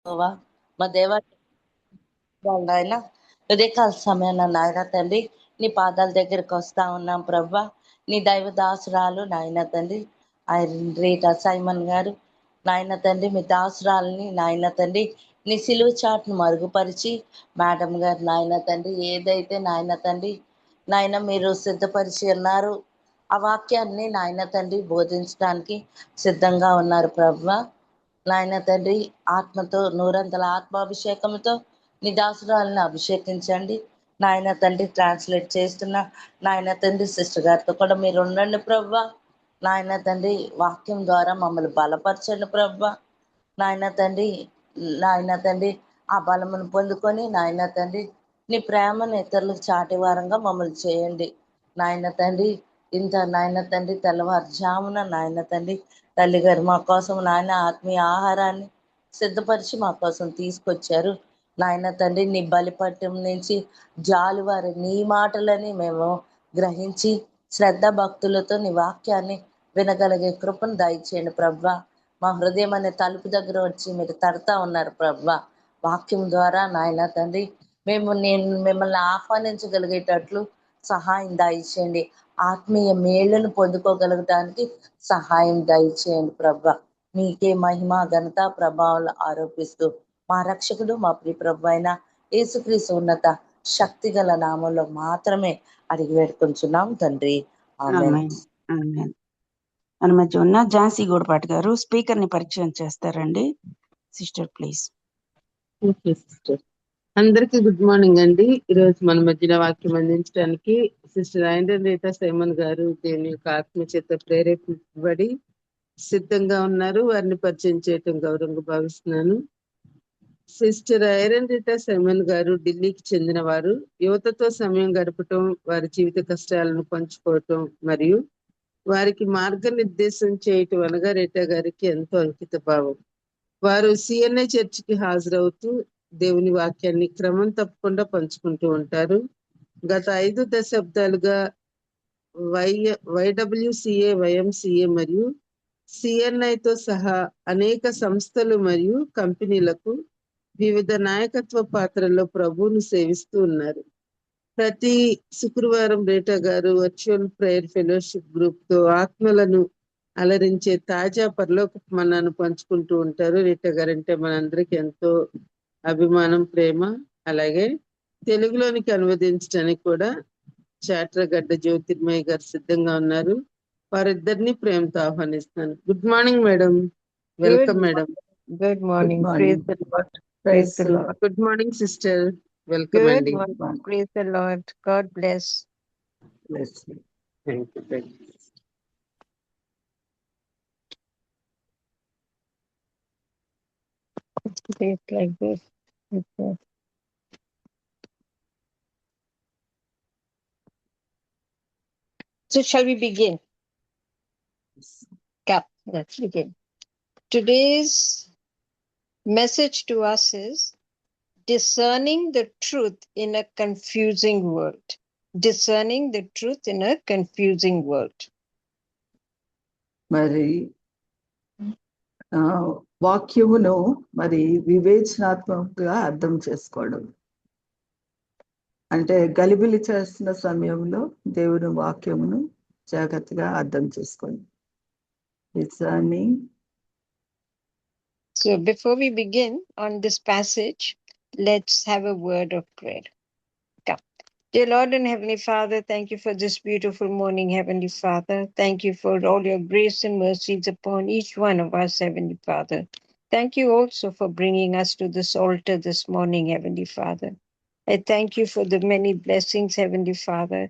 యెహోవా మా దేవా నాయన ఉదయకాల సమయాన నాయన తండ్రి నీ పాదాల దగ్గరికి వస్తా ఉన్నాం ప్రవ్వా. నీ దైవ దాసురాలు నాయన తండ్రి రీటా సైమన్ గారు నాయన తండ్రి మీ దాసురాలని నాయన తండ్రి నీ సిలువ చాటును మరుగుపరిచి మేడం గారు నాయన తండ్రి ఏదైతే నాయన తండ్రి నాయన మీరు సిద్ధపరిచి ఉన్నారు ఆ వాక్యాన్ని నాయన తండ్రి బోధించడానికి సిద్ధంగా ఉన్నారు ప్రవ్వా. నాయన తండ్రి ఆత్మతో నూరంతల ఆత్మాభిషేకంతో నీ దాసురాలను అభిషేకించండి. నాయన తండ్రి ట్రాన్స్లేట్ చేస్తున్న నాయన తండ్రి సిస్టర్ గారితో కూడా మీరు ఉండండి ప్రవ్వా. నాయన తండ్రి వాక్యం ద్వారా మమ్మల్ని బలపరచండి ప్రవ్వా. నాయన తండ్రి నాయన తండ్రి ఆ బలమును పొందుకొని నాయన తండ్రి నీ ప్రేమను ఇతరులకు చాటి వారంగా మమ్మల్ని చేయండి. నాయన తండ్రి ఇంత నాయన తండ్రి తెల్లవారుజామున నాయన తండ్రి తల్లి గారు మా కోసం నాయన ఆత్మీయ ఆహారాన్ని సిద్ధపరిచి మా కోసం తీసుకొచ్చారు. నాయన తండ్రి నీ బలిపట్టం నుంచి జాలువారి నీ మాటలని మేము గ్రహించి శ్రద్ధ భక్తులతో నీ వాక్యాన్ని వినగలిగే కృపను దయచేయండి ప్రవ్వా. మా హృదయం అనే తలుపు దగ్గర వచ్చి మీరు తడతా ఉన్నారు ప్రవ్వా. వాక్యం ద్వారా నాయన తండ్రి నేను మిమ్మల్ని ఆహ్వానించగలిగేటట్లు సహాయం దయచేయండి. ఆత్మీయ మేళ్లను పొందుకోగలగడానికి సహాయం దయచేయండి ప్రవ్వా. మీకే మహిమ ఘనత ప్రభావాలు ఆరోపిస్తూ మా రక్షకుడు మా ప్రియ ప్రభు అయిన యేసుక్రీస్తు ఉన్నత శక్తి గల నామంలో మాత్రమే అడిగి వేడుకొంచున్నాం తండ్రి. ఆమేన్. ఆమేన్. ఆమేన్. మన మధ్య ఉన్న ఝాన్సీ గూడపాటి గారు స్పీకర్ ని పరిచయం చేస్తారండి. Sister please. Okay sister. అందరికీ గుడ్ మార్నింగ్ అండి. ఈరోజు మన మధ్యలో వాక్యం అందించడానికి సిస్టర్ ఐండన్ రీటా సైమన్ గారు దేవుని యొక్క ఆత్మచేత ప్రేరేపించబడి సిద్ధంగా ఉన్నారు. వారిని పరిచయం చేయటం గౌరవంగా భావిస్తున్నాను. సిస్టర్ ఐరన్ రీటా సైమన్ గారు ఢిల్లీకి చెందిన వారు. యువతతో సమయం గడపటం, వారి జీవిత కష్టాలను పంచుకోవటం మరియు వారికి మార్గనిర్దేశం చేయటం అనగా రీటా గారికి ఎంతో అంకిత భావం. వారు సిఎన్ఐ చర్చికి హాజరవుతూ దేవుని వాక్యాన్ని క్రమం తప్పకుండా పంచుకుంటూ ఉంటారు. గత 5 దశాబ్దాలుగా వైడబ్ల్యూసిఏ, వైఎంసిఏ మరియు సిఎన్ఐతో సహా అనేక సంస్థలు మరియు కంపెనీలకు వివిధ నాయకత్వ పాత్రల్లో ప్రభువును సేవిస్తూ ఉన్నారు. ప్రతి శుక్రవారం రీటా గారు వర్చువల్ ప్రేయర్ ఫెలోషిప్ గ్రూప్ తో ఆత్మలను అలరించే తాజా పరలోకపు మన్నాను పంచుకుంటూ ఉంటారు. రీటా గారు అంటే మనందరికి ఎంతో అభిమానం, ప్రేమ. అలాగే తెలుగులోనికి అనువదించడానికి కూడా చాట్రగడ్డ జ్యోతిర్మయ్య గారు సిద్ధంగా ఉన్నారు. వారిద్దరిని ప్రేమతో ఆహ్వానిస్తున్నాను. Good morning madam. Welcome madam. Good morning. Good Praise morning. the Lord. Praise Praise the the Lord. Good morning sister. Welcome Good అండి. morning. Praise the Lord. God bless. Bless you. Thank you. Praise like this. Okay. So shall we begin? Yeah, let's begin. Today's message to us is discerning the truth in a confusing world. Discerning the truth in a confusing world. మరి వాక్యమును మరి వివేచనాత్మకంగా అర్థం చేసుకోవడం అంటే గలిబిలి చేస్తున్న సమయంలో దేవుని వాక్యమును జాగ్రత్తగా అర్థం చేసుకోండి. So before we begin on this passage, let's have a word of prayer. Come. Dear Lord and Heavenly Father, thank you for this beautiful morning, Heavenly Father. Thank you for all your grace and mercies upon each one of us, Heavenly Father. Thank you also for bringing us to this altar this morning, Heavenly Father. I thank you for the many blessings, Heavenly Father.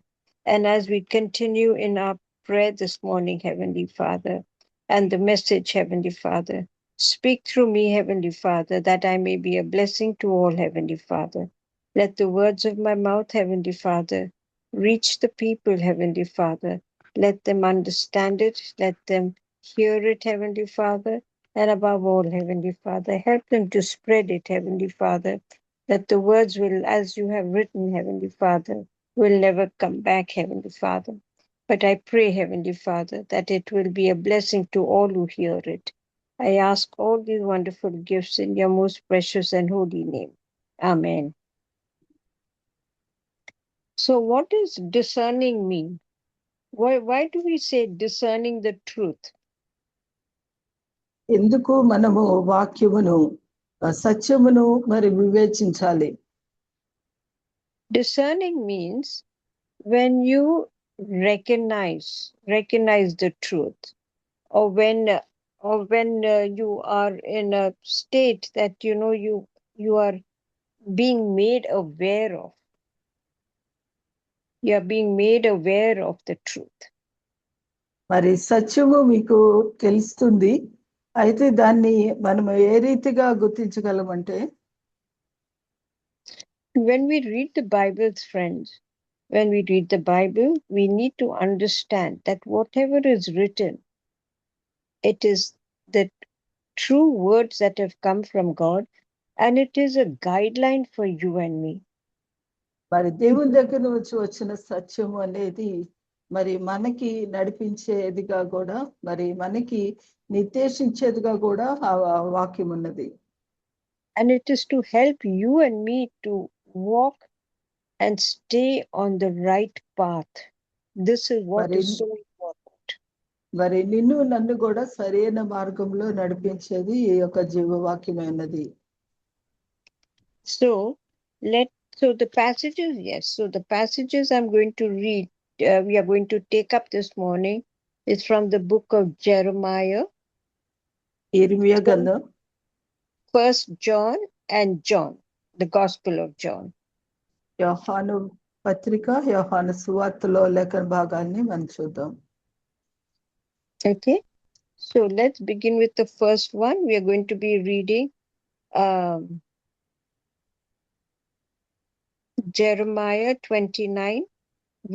And as we continue in our prayer this morning, Heavenly Father, and the message, Heavenly Father, speak through me, Heavenly Father, that I may be a blessing to all, Heavenly Father. Let the words of my mouth, Heavenly Father, reach the people, Heavenly Father. Let them understand it. Let them hear it, Heavenly Father. And above all, Heavenly Father, help them to spread it, Heavenly Father. That the words will, as you have written, Heavenly Father, will never come back, Heavenly Father. But I pray, Heavenly Father, that it will be a blessing to all who hear it. I ask all these wonderful gifts in your most precious and holy name. Amen. So what does discerning mean? Why do we say discerning the truth? ఎందుకు మనము వాక్యమును సత్యమును మరి వివేచించాలి? Discerning means when you recognize the truth, or when you are in a state that you are being made aware of. You are being made aware of the truth. మరి సత్యము మీకు తెలుస్తుంది, అయితే దాన్ని మనం ఏ రీతిగా గుర్తించగలమంటే, when we read the Bible, friends, when we read the Bible, we need to understand that whatever is written, it is the true words that have come from God, and it is a guideline for you and me. మరి దేవుని దగ్గర నుంచి వచ్చిన సత్యము అనేది మరి మనకి నడిపించేదిగా కూడా, మరి మనకి నిర్దేశించేదిగా కూడా ఆ వాక్యం ఉన్నది. And it is to help you and me to walk and stay on the right path. This is what is so important. మరి నిన్ను నన్ను కూడా సరైన మార్గంలో నడిపించేది ఈ యొక్క జీవవాక్యమైనది. So the passages, yes. So the passages I'm going to read, we are going to take up this morning, is from the book of Jeremiah, ఇర్మియా గ్రంథం, 1 John and John, the Gospel of John. యోహాను పత్రిక, యోహాను సువార్తలో లేఖన భాగాన్ని మనం చూద్దాం. Okay, so let's begin with the first one. We are going to be reading Jeremiah 29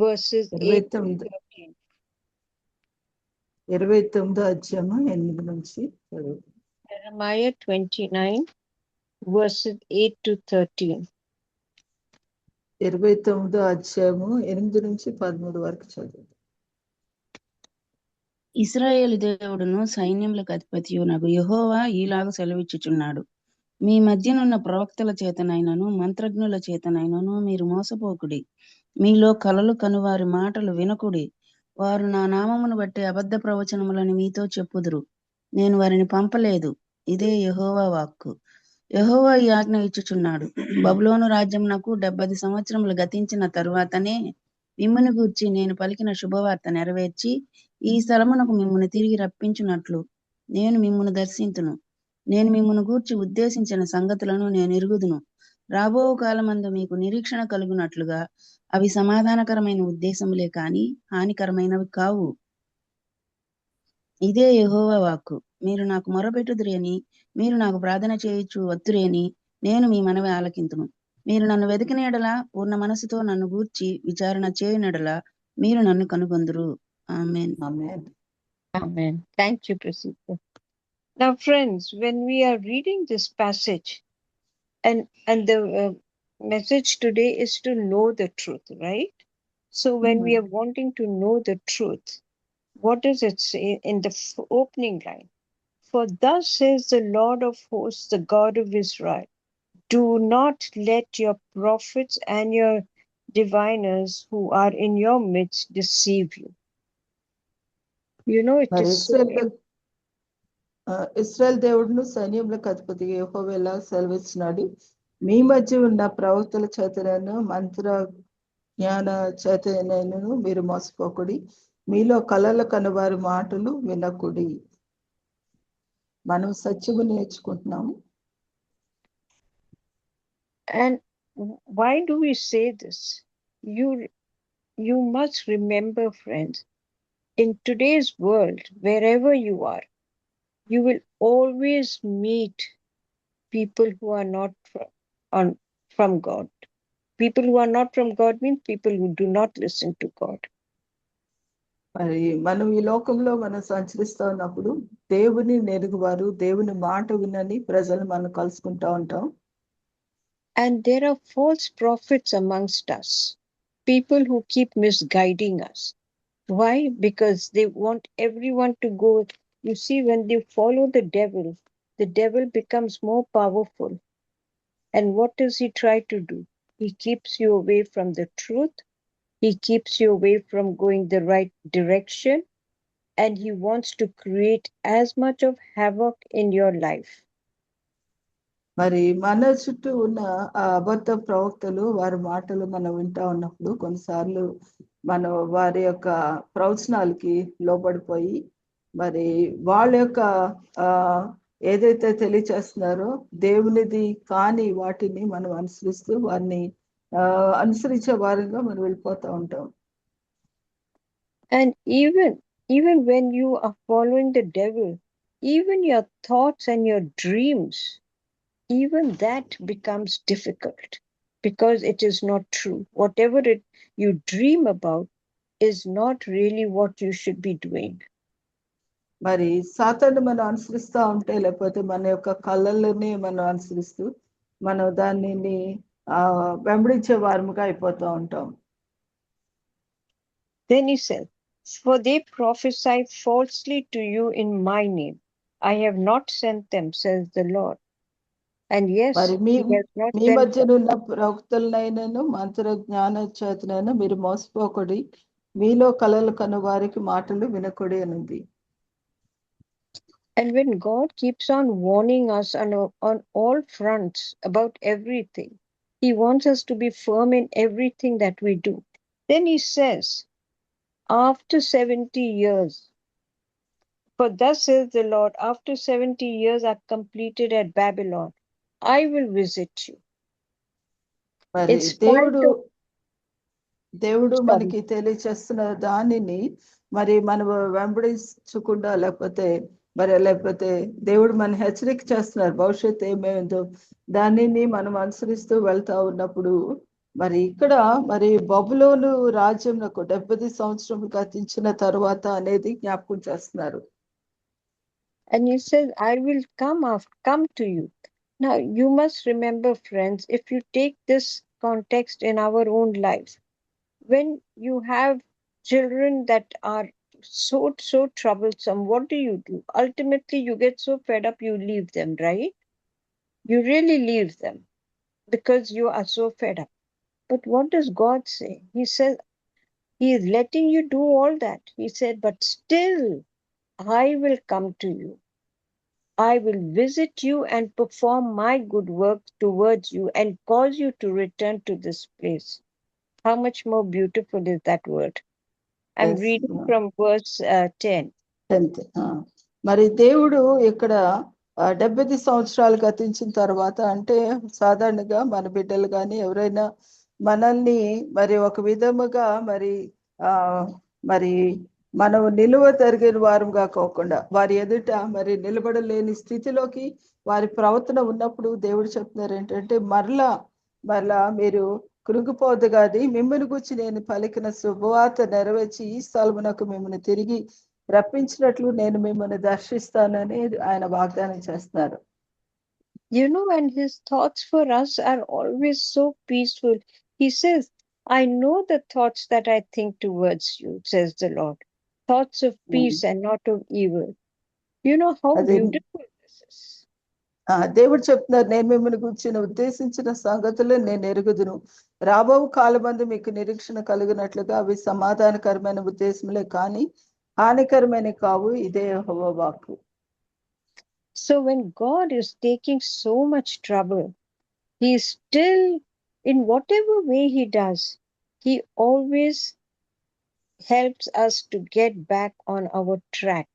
verses 8 to 13. 29వ అధ్యాయము 8 నుంచి చదువు. Jeremiah 29 verses 8 to 13. 29వ అధ్యాయము 8 నుంచి 13 వరకు చదువు. ఇశ్రాయేలు దేవుడును సైన్యములకు అధిపతియునగు యెహోవా ఈలాగు సెలవిచ్చుచున్నాడు. మీ మధ్యనున్న ప్రవక్తల చేతనైనను మంత్రజ్ఞుల చేతనైనను మీరు మోసపోకుడి. మీలో కలలు కనువారి మాటలు వినకుడి. వారు నా నామమును బట్టి అబద్ధ ప్రవచనములను మీతో చెప్పుదురు. నేను వారిని పంపలేదు. ఇదే యెహోవా వాక్కు. యెహోవా ఈ ఆజ్ఞ ఇచ్చుచున్నాడు. బబులోను రాజ్యమునకు 70 సంవత్సరములు గతించిన తరువాతనే మిమ్మును గూర్చి నేను పలికిన శుభవార్త నెరవేర్చి ఈ స్థలమునకు మిమ్మును తిరిగి రప్పించున్నట్లు నేను మిమ్మును దర్శింతును. నేను మిమ్మును గూర్చి ఉద్దేశించిన సంగతులను నేను ఎరుగుదును. రాబో కాలమందు మీకు నిరీక్షణ కలుగునట్లుగా అవి సమాధానకరమైన ఉద్దేశములే కాని హానికరమైనవి కావు. ఇదే యెహోవా వాక్కు. మీరు నాకు మొరపెట్టుదురేని, మీరు నాకు ప్రార్థన చేయుచు వత్తురేని నేను మీ మనవి ఆలకింతును. మీరు నన్ను వెతికిన ఎడల, పూర్ణ మనసుతో నన్ను గూర్చి విచారణ చేయునెడల మీరు నన్ను కనుగొందురు. ఆమేన్. ఆమేన్. Amen. Thank you, Prasita. Now, friends, when we are reading this passage, and the message today is to know the truth, right? So when we are wanting to know the truth, what does it say in the opening line? For thus says the Lord of hosts, the God of Israel, do not let your prophets and your diviners who are in your midst deceive you. You know, it మరి is so Israel దేవుడును సైన్యములకు అధిపతి యెహోవా ఇలా సెలవిచ్చినాడు. మీ మధ్య ఉన్న ప్రవక్తల చేతనైనను మంత్ర జ్ఞాన చేతనైనను మీరు మోసపోకుడి. మీలో కలలు కనువారి మాటలు వినకుడి. మనం సత్యము నేర్చుకుంటున్నాము. And why do we say this? You must remember, friends, in today's world, wherever you are, you will always meet people who are not from God. People who are not from God means people who do not listen to God. మరి మనం ఈ లోకంలో మనం సంచరిస్తూ ఉన్నప్పుడు దేవుని నెరుగువారు, దేవుని మాట వినని ప్రజలు మనం కలుసుకుంటా ఉంటాం. And there are false prophets amongst us, people who keep misguiding us. Why? Because they want everyone to go You see, when you follow the devil becomes more powerful. And what does he try to do? He keeps you away from the truth. He keeps you away from going the right direction. And he wants to create as much of havoc in your life. మరి మన చుట్టూ ఉన్న ఆ అబద్ధ ప్రవక్తలు వారి మాటలు మనం వింటా ఉన్నప్పుడు కొన్నిసార్లు మనం వారి యొక్క ప్రవచనాలకి లోబడిపోయి మరి వాళ్ళ యొక్క ఆ ఏదైతే తెలియచేస్తున్నారో దేవునిది కాని వాటిని మనం అనుసరిస్తూ వారిని అనుసరించే వారంగా మనం వెళ్ళిపోతూ ఉంటాం. And even when you are following the devil, even your thoughts and your dreams, even that becomes difficult because it is not true. Whatever you dream about is not really what you should be doing. మరి సాతాను మనం అనుసరిస్తూ ఉంటే లేకపోతే మన యొక్క కళలని మనం అనుసరిస్తూ మనం దానిని వెంబడించే వారముగా అయిపోతూ ఉంటాం. Then he said, for they prophesy falsely to you in my name. I have not sent them, says the Lord. And yes, మరి he has not me sent మధ్యన them. ఉన్న ప్రవక్తలనైనాను మంత్ర జ్ఞాన చేతనైనా మీరు మోసపోకూడి మీలో కలలు కను వారికి మాటలు వినకూడి అనుంది. And when God keeps on warning us on all fronts about everything, he wants us to be firm in everything that we do. Then he says, after 70 years, for thus says the Lord, after 70 years are completed at Babylon, I will visit you. మరి In spite of దేవుడు sorry, మనకి తెలియచేస్తున్న దానిని మరి మనం వెంబడించకుండా లేకపోతే దేవుడు మన హెచ్చరిక చేస్తున్నారు భవిష్యత్తు ఏమేందో దానిని మనం అనుసరిస్తూ వెళ్తా ఉన్నప్పుడు మరి ఇక్కడ మరి బబులోను రాజ్యంకు 70 సంవత్సరములు గతించిన తరువాత అనేది జ్ఞాపకం చేస్తున్నారు. and he says, I will come to you. Now you must remember, friends, if you take this context in our own life, when you have children that are so troublesome, what do? Ultimately you get so fed up, you leave them, right? You really leave them because you are so fed up. But what does God say? He says he is letting you do all that. He said, but still I will come to you. I will visit you and perform my good work towards you and cause you to return to this place. How much more beautiful is that word? I'm reading from verse 10. మరి దేవుడు ఇక్కడ 70 సంవత్సరాలు గతించిన తర్వాత అంటే సాధారణంగా మన బిడ్డలు కానీ ఎవరైనా మనల్ని మరి ఒక విధముగా మరి మనం నిలువ జరిగిన వారంగా కాకుండా వారి ఎదుట మరి నిలబడలేని స్థితిలోకి వారి ప్రవర్తన ఉన్నప్పుడు దేవుడు చెప్తున్నారు ఏంటంటే మరలా మీరు కృంగిపోవద్దు కాదు, మిమ్మల్ని గురించి నేను పలికిన శుభవార్త నెరవేర్చి ఈ స్థలమునకు మిమ్మల్ని తిరిగి రప్పించినట్లు నేను మిమ్మల్ని దర్శిస్తానని ఆయన వాగ్దానం చేస్తున్నారు. You know, and his thoughts for us are always so peaceful. He says, I know the thoughts that I think towards you, says the Lord. Thoughts of peace and not of evil. You know how beautiful this is. దేవుడు చెప్తున్నారు, నేను మిమ్మల్ని గురించి ఉద్దేశించిన సంగతులు నేను ఎరుగుదును, రాబో కాలమందు మీకు నిరీక్షణ కలిగినట్లుగా అవి సమాధానకరమైన ఉద్దేశములే కానీ హానికరమైన కావు, ఇదే యెహోవా వాక్కు. So when God is taking so much trouble, he still, in whatever way he does, he always helps us to get back on our track.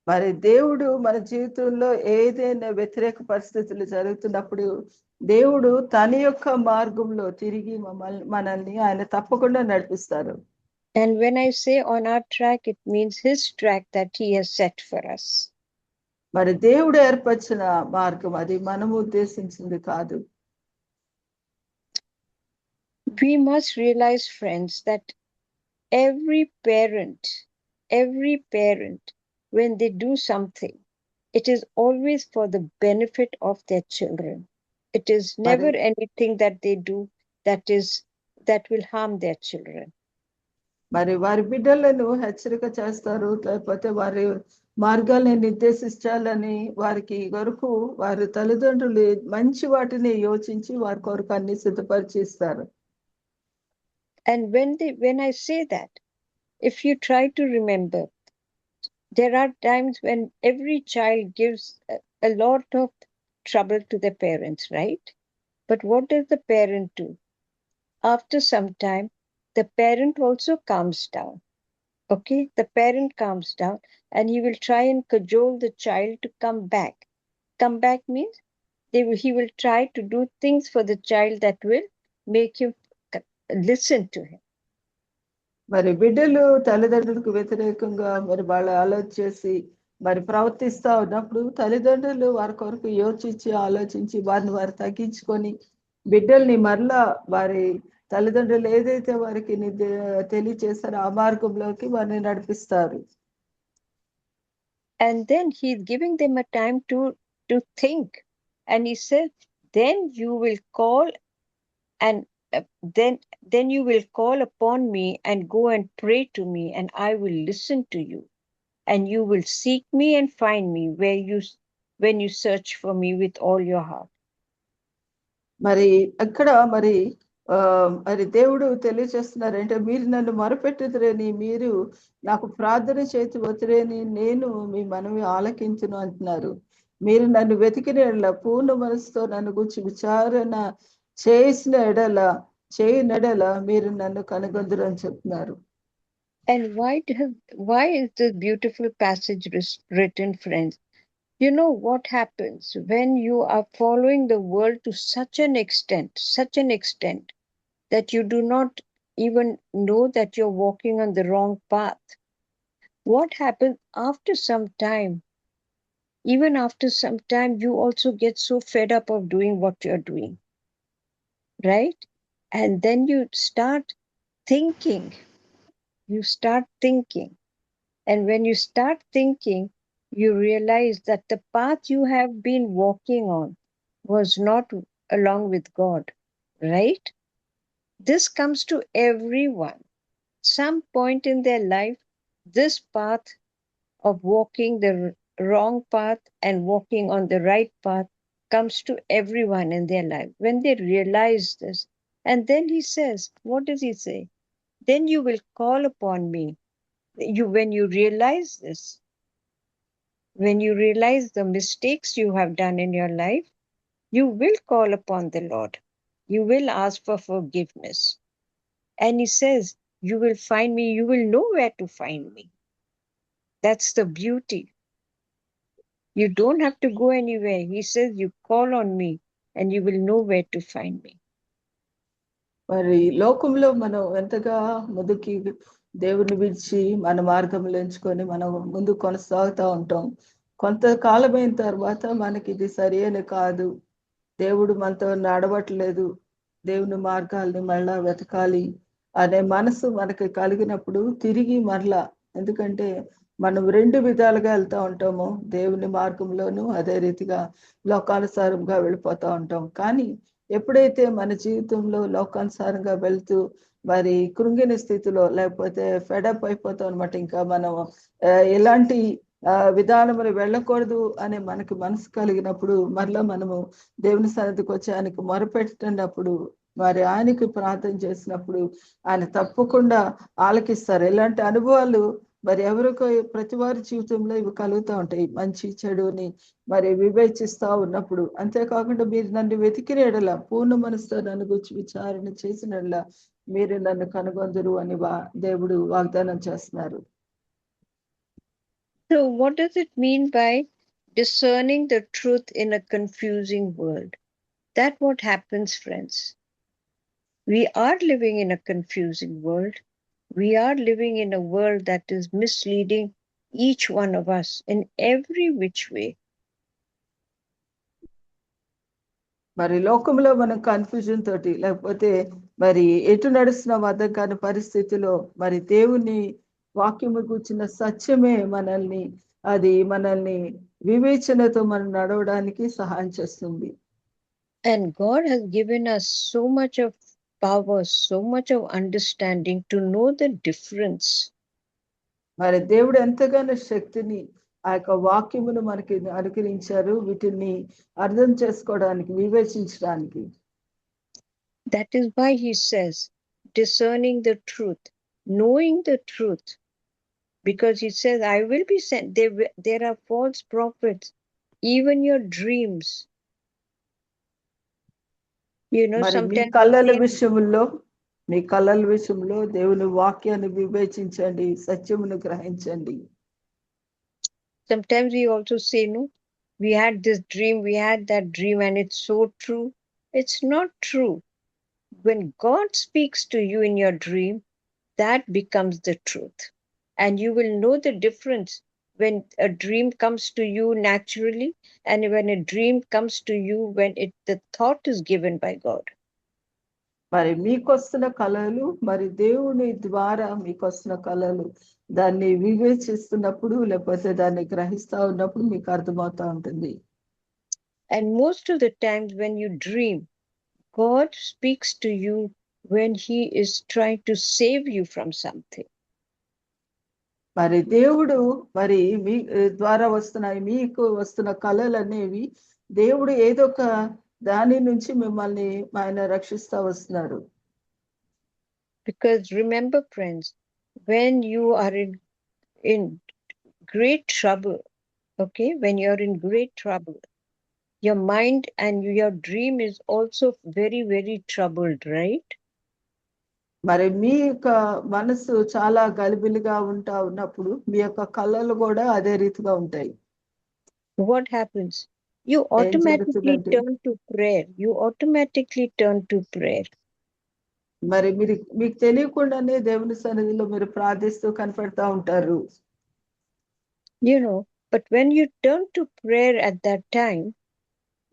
మరి దేవుడు మన జీవితంలో ఏదైనా వ్యతిరేక పరిస్థితులు జరుగుతున్నప్పుడు దేవుడు తన యొక్క మార్గంలో తిరిగి మనల్ని ఆయన తప్పకుండా నడిపిస్తారు. And when I say on our track, it means his track that he has set for us. మరి దేవుడు ఏర్పరిచిన మార్గం అది మనం ఉద్దేశించింది కాదు. We must realize, friends, that every parent, when they do something, it is always for the benefit of their children. It is never anything that they do that will harm their children. మరి వారి బిడ్డలను హెచ్చరిక చేస్తారు, లేకపోతే వారి మార్గాల్ని నిర్దేశించాలని వారికి కొరకు వారి తల్లిదండ్రులు మంచి వాటిని యోచించి వారి కొరకు అన్ని సిద్ధపరిచిస్తారు. And when I say that, if you try to remember, there are times when every child gives a lot of trouble to the parents, right? But what does the parent do? After some time, the parent also calms down. Okay, the parent calms down and he will try and cajole the child to come back. Come back means he will try to do things for the child that will make him listen to him. మరి బిడ్డలు తల్లిదండ్రులకు వ్యతిరేకంగా మరి వాళ్ళు ఆలోచించి మరి ప్రవర్తిస్తా ఉన్నప్పుడు తల్లిదండ్రులు వారి కొరకు యోచించి ఆలోచించి వారు తగ్గించుకొని బిడ్డల్ని మరలా వారి తల్లిదండ్రులు ఏదైతే వారికి తెలియచేస్తారో ఆ మార్గంలోకి వారిని నడిపిస్తారు. And then he's giving them a time to think, and he said, then you will call and then you will call upon me and go and pray to me, and I will listen to you, and you will seek me and find me when you search for me with all your heart. మరి అక్కడ మరి మరి దేవుడు తెలియజేస్తున్నారంటే, మీరు నన్ను మొరపెట్టుదురేని, మీరు నాకు ప్రార్థన చేతి వతురేని నేను మీ మనవి ఆలకించును అంటున్నారు. మీరు నన్ను వెతికిన ఎడల పూర్ణ మనసుతో నన్ను గురించి విచారణ చేయని ఎడల మీరు నన్ను కనుగొందురు అని చెప్తున్నారు. And why is this beautiful passage written, friends? You know what happens when you are following the world to such an extent that you do not even know that you're walking on the wrong path. What happens after some time? Even after some time, you also get so fed up of doing what you're doing, right? And then you start thinking. And when you start thinking, you realize that the path you have been walking on was not along with God, right? This comes to everyone. Some point in their life, this path of walking the wrong path and walking on the right path comes to everyone in their life. When they realize this, and then he says, what does he say? Then you will call upon me. When you realize this, when you realize the mistakes you have done in your life, you will call upon the Lord. You will ask for forgiveness. And he says, you will find me, you will know where to find me. That's the beauty. You don't have to go anywhere. He says, you call on me and you will know where to find me. మరి లోకంలో మనం ఎంతగా ముందుకి దేవుని విడిచి మన మార్గంలో ఎంచుకొని మనం ముందు కొనసాగుతూ ఉంటాం. కొంతకాలమైన తర్వాత మనకి ఇది సరైన కాదు, దేవుడు మనతో నడవట్లేదు, దేవుని మార్గాల్ని మళ్ళా వెతకాలి అనే మనసు మనకి కలిగినప్పుడు తిరిగి మరలా, ఎందుకంటే మనం రెండు విధాలుగా వెళ్తూ ఉంటాము, దేవుని మార్గంలోనూ అదే రీతిగా లోకానుసారంగా వెళ్ళిపోతూ ఉంటాం. కానీ ఎప్పుడైతే మన జీవితంలో లోకానుసారంగా వెళ్తూ మరి కృంగిన స్థితిలో లేకపోతే ఫెడప్ అయిపోతాం అనమాట, ఇంకా మనం ఎలాంటి విధానములు వెళ్ళకూడదు అనే మనకి మనసు కలిగినప్పుడు మరలా మనము దేవుని సన్నిధికి వచ్చి ఆయనకు మొరపెట్టినప్పుడు, మరి ఆయనకి ప్రార్థన చేసినప్పుడు ఆయన తప్పకుండా ఆలకిస్తారు. ఇలాంటి అనుభవాలు మరి ఎవరికో ప్రతి వారి జీవితంలో ఇవి కలుగుతూ ఉంటాయి, మంచి చెడుని మరి వివేచిస్తూ ఉన్నప్పుడు. అంతేకాకుండా మీరు నన్ను వెతికిన ఎడల పూర్ణ మనసుతో నన్ను గురించి విచారణ చేసిన ఎడల మీరు నన్ను కనుగొందురు అని దేవుడు వాగ్దానం చేస్తున్నారు. So what does it mean by discerning the truth in a confusing world? That's what happens, friends. We are living in a confusing world. We are living in a world that is misleading each one of us in every which way. మరి లోకంలో మనం confusion తోటి లేకపోతే మరి ఎటు నడుస్తున్నాం అర్థం కాని పరిస్థితిలో మరి దేవుని వాక్యము కూర్చున్న సత్యమే మనల్ని వివేచనతో మనం నడవడానికి సహాయం చేస్తుంది. And God has given us so much of power, so much of understanding to know the difference. మరి దేవుడు ఎంతగానో శక్తిని ఆ యొక్క వాక్యమును మనకి అనుగ్రహించారు, వీటిని అర్థం చేసుకోవడానికి, వివేచించడానికి. That is why he says, discerning the truth, knowing the truth. Because he says, I will be sent. There are false prophets, even your dreams. You know, మరి మీ sometimes కళల విషయంలో, మీ కళల విషయంలో దేవుని వాక్యాన్ని వివేచించండి, సత్యమును గ్రహించండి. sometimes we also say, no, we had this dream, we had that dream, and it's so true. It's not true. When God speaks to you in your dream, that becomes the truth. And you will know the difference when a dream comes to you naturally and when a dream comes to you when the thought is given by God. మరి మీకు వస్తున్న కళలు, మరి దేవుని ద్వారా మీకు వస్తున్న కళలు, దాన్ని వివేచిస్తున్నప్పుడు లేకపోతే దాన్ని గ్రహిస్తా ఉన్నప్పుడు మీకు అర్థమవుతా ఉంటుంది. And most of the times when you dream, God speaks to you when he is trying to save you from something. మరి దేవుడు మరి మీ ద్వారా వస్తున్నాయి, మీకు వస్తున్న కళలు అనేవి దేవుడు ఏదో ఒక దాని నుంచి మిమ్మల్ని ఆయన రక్షిస్తా వస్తున్నారు. Because remember, friends, when you are in great trouble, okay, when you're in great trouble, your mind and your dream is also very, very troubled, right? మరి మీ యొక్క మనసు చాలా గలిబిలిగా ఉన్నప్పుడు మీ యొక్క కళలు కూడా అదే రీతిగా ఉంటాయి. What happens? You automatically జరుగుతుందంటే turn to prayer. You automatically turn to prayer. మరి మీకు తెలియకుండానే దేవుని సన్నిధిలో మీరు ప్రార్థిస్తూ కనపడతా ఉంటారు. You know, but when you turn to prayer at that time,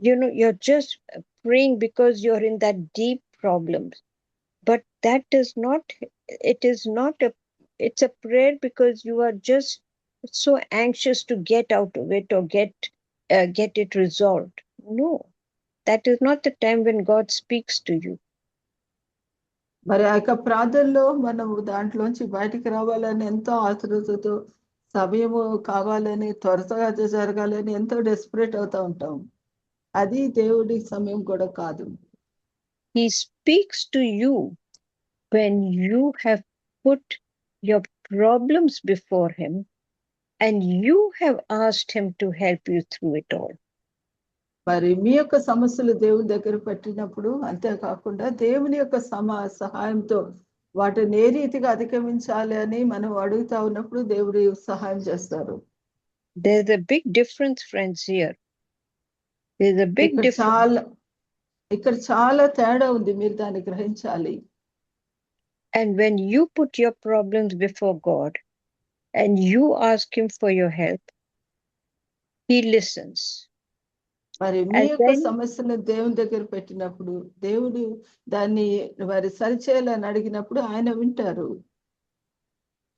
you know, you're just praying because you're in that deep problems. But that does not, it is not it's a prayer because you are just so anxious to get out of it or get it resolved. No, that is not the time when God speaks to you. మరి ఆ యొక్క ప్రార్థనలో మనము దాంట్లోంచి బయటికి రావాలని ఎంతో ఆతృతతో, సమయము కావాలని, త్వరగా జరగాలని ఎంతో డెస్పరేట్ అవుతా ఉంటాం. అది దేవుడి సమయం కూడా కాదు. He speaks to you when you have put your problems before him and you have asked him to help you through it all. మరి మీ యొక్క సమస్యలు దేవుని దగ్గర పెట్టినప్పుడు, అంతేకాకుండా దేవుని యొక్క సహాయంతో వాటిని ఏ రీతిగా అధిగమించాలి అని మనం అడుగుతా ఉన్నప్పుడు దేవుడు సహాయం చేస్తారు. There's a big difference, friends, here. There's a big difference. ఇక్కడ చాలా తేడా ఉంది, మీరు దాన్ని గ్రహించాలి. And when you put your problems before God and you ask him for your help, he listens. మరి మీ యొక్క సమస్యను దేవుని దగ్గర పెట్టినప్పుడు, దేవుడు దాన్ని మరి సరిచేయాలని అడిగినప్పుడు ఆయన వింటారు.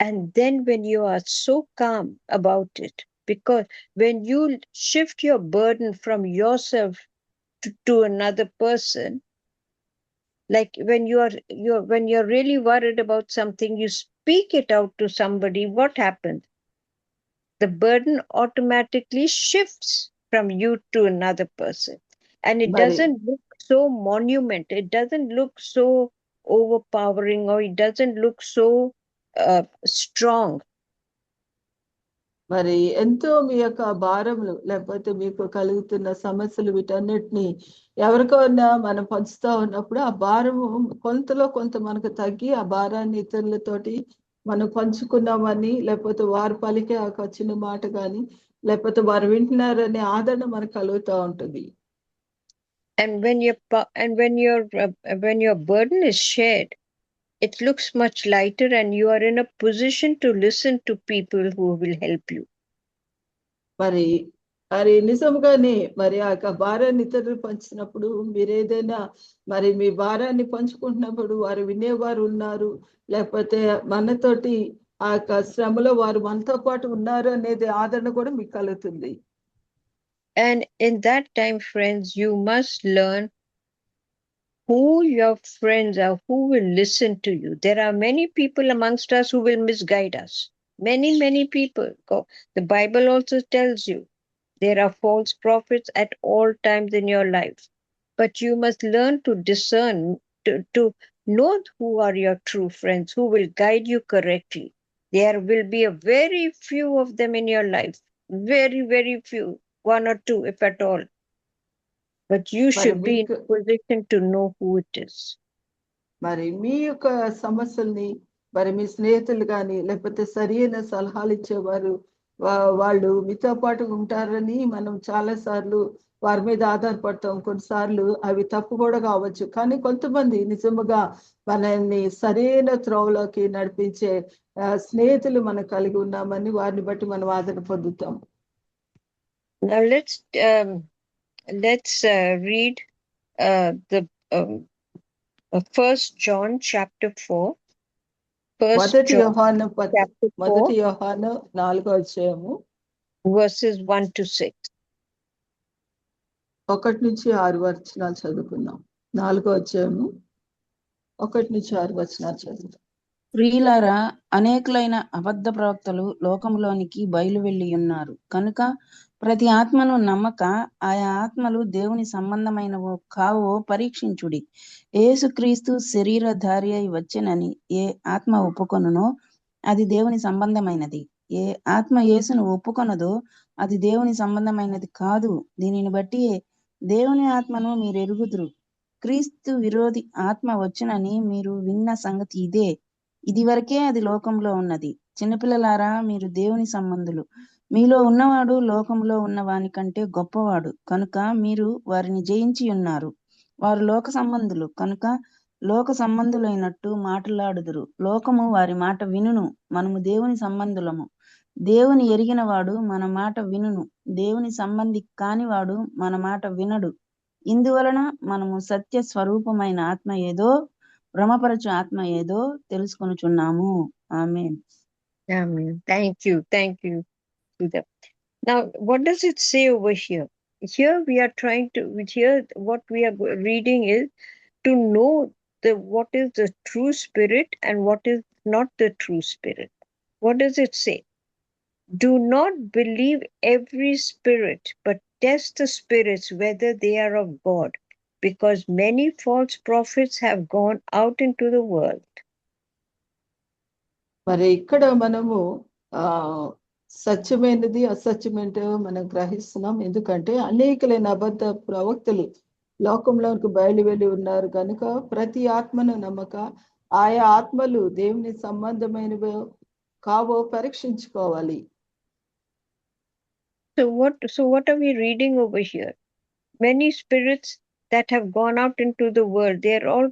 And then when you are so calm about it, because when you shift your burden from yourself to another person, like when you're really worried about something, you speak it out to somebody, what happens? The burden automatically shifts from you to another person. And it doesn't look so monumental. It doesn't look so overpowering, or it doesn't look so strong. మరి ఎంతో మీ యొక్క భారములు లేకపోతే మీకు కలుగుతున్న సమస్యలు వీటన్నిటిని ఎవరికైనా మనం పంచుతా ఉన్నప్పుడు ఆ భారము కొంతలో కొంత మనకు తగ్గి, ఆ భారాన్ని ఇతరులతోటి మనం పంచుకున్నామని, లేకపోతే వారు పలికే ఒక చిన్న మాట కానీ, లేకపోతే వారు వింటున్నారనే ఆదరణ మనకు కలుగుతూ ఉంటుంది. And when your burden is shared, it looks much lighter and you are in a position to listen to people who will help you. మరి నిజంగానే మరి ఆ యొక్క భారాన్ని ఇతరులు పంచినప్పుడు, మీరు ఏదైనా మరి మీ భారాన్ని పంచుకుంటున్నప్పుడు వారు వినేవారు ఉన్నారు, లేకపోతే మనతోటి ఆ యొక్క శ్రమలో వారు మనతో పాటు ఉన్నారు అనేది ఆదరణ కూడా మీకు కలుగుతుంది. And in that time, friends, you must learn who your friends are, who will listen to you. There are many people amongst us who will misguide us. Many, many people. The Bible also tells you there are false prophets at all times in your life. But you must learn to discern, to know who are your true friends, who will guide you correctly. There will be a very few of them in your life. Very, very few. One or two, if at all. But you మరి should be in మీకు a position to know who it is. మరి మీ యొక్క సమస్యల్ని మరి మీ స్నేహితులు కానీ లేకపోతే సరైన సలహాలు ఇచ్చేవారు వాళ్ళు మీతో పాటు ఉంటారని మనం చాలా సార్లు వారి మీద ఆధారపడతాం. కొన్నిసార్లు అవి తప్పు కూడా కావచ్చు, కానీ కొంతమంది నిజముగా మనల్ని సరైన త్రోవలోకి నడిపించే స్నేహితులు మనం కలిగి ఉన్నామని వారిని బట్టి మనం ఆదరణ పొందుతాం. Now let's read the 1 John chapter 4. మొదటి యోహాను chapter 4, మొదటి యోహాను 4వ అధ్యాయము verses 1 to 6. 1 నుంచి 6 వచనాలు చదువుకుందాం. 4వ అధ్యాయము 1 నుంచి 6 వచనాలు చదువుతాం. ప్రియులారా, అనేకులైన అబద్ధ ప్రవక్తలు లోకంలోనికి బయలు వెళ్ళి ఉన్నారు కనుక ప్రతి ఆత్మను నమ్మక ఆయా ఆత్మలు దేవుని సంబంధమైనవో కావో పరీక్షించుడి. యేసుక్రీస్తు శరీరధారి అయి వచ్చెనని ఏ ఆత్మ ఒప్పుకొనునో అది దేవుని సంబంధమైనది. ఏ ఆత్మ యేసును ఒప్పుకొనదో అది దేవుని సంబంధమైనది కాదు. దీనిని బట్టి దేవుని ఆత్మను మీరు ఎరుగుదురు. క్రీస్తు విరోధి ఆత్మ వచ్చునని మీరు విన్న సంగతి ఇదే. ఇది వరకే అది లోకంలో ఉన్నది. చిన్నపిల్లలారా, మీరు దేవుని సంబంధులు. మీలో ఉన్నవాడు లోకంలో ఉన్న వాని కంటే గొప్పవాడు కనుక మీరు వారిని జయించి ఉన్నారు. వారు లోక సంబంధులు కనుక లోక సంబంధులైనట్టు మాట్లాడుదురు. లోకము వారి మాట వినును. మనము దేవుని సంబంధులము. దేవుని ఎరిగిన వాడు మన మాట వినును. దేవుని సంబంధి కానివాడు మన మాట వినడు. ఇందువలన మనము సత్య స్వరూపమైన ఆత్మ ఏదో భ్రమపరచు ఆత్మ ఏదో తెలుసుకొనుచున్నాము. ఆమేన్. Amen. Thank you. Now, what does it say over here? Here we are trying to, what we are reading is to know what is the true spirit and what is not the true spirit. What does it say? Do not believe every spirit, but test the spirits whether they are of God, because many false prophets have gone out into the world. మరి ఇక్కడ మనము సత్యమైనది అసత్యమేంటో మనం గ్రహిస్తున్నాం. ఎందుకంటే అనేకులైన అబద్ధ ప్రవక్తలు లోకంలోకి బయలు వెళ్ళి ఉన్నారు కనుక ప్రతి ఆత్మను నమ్మక ఆయా ఆత్మలు దేవుని సంబంధమైనవో కావో పరీక్షించుకోవాలి. So what are we reading over here? Many spirits that have gone out into the world, they're all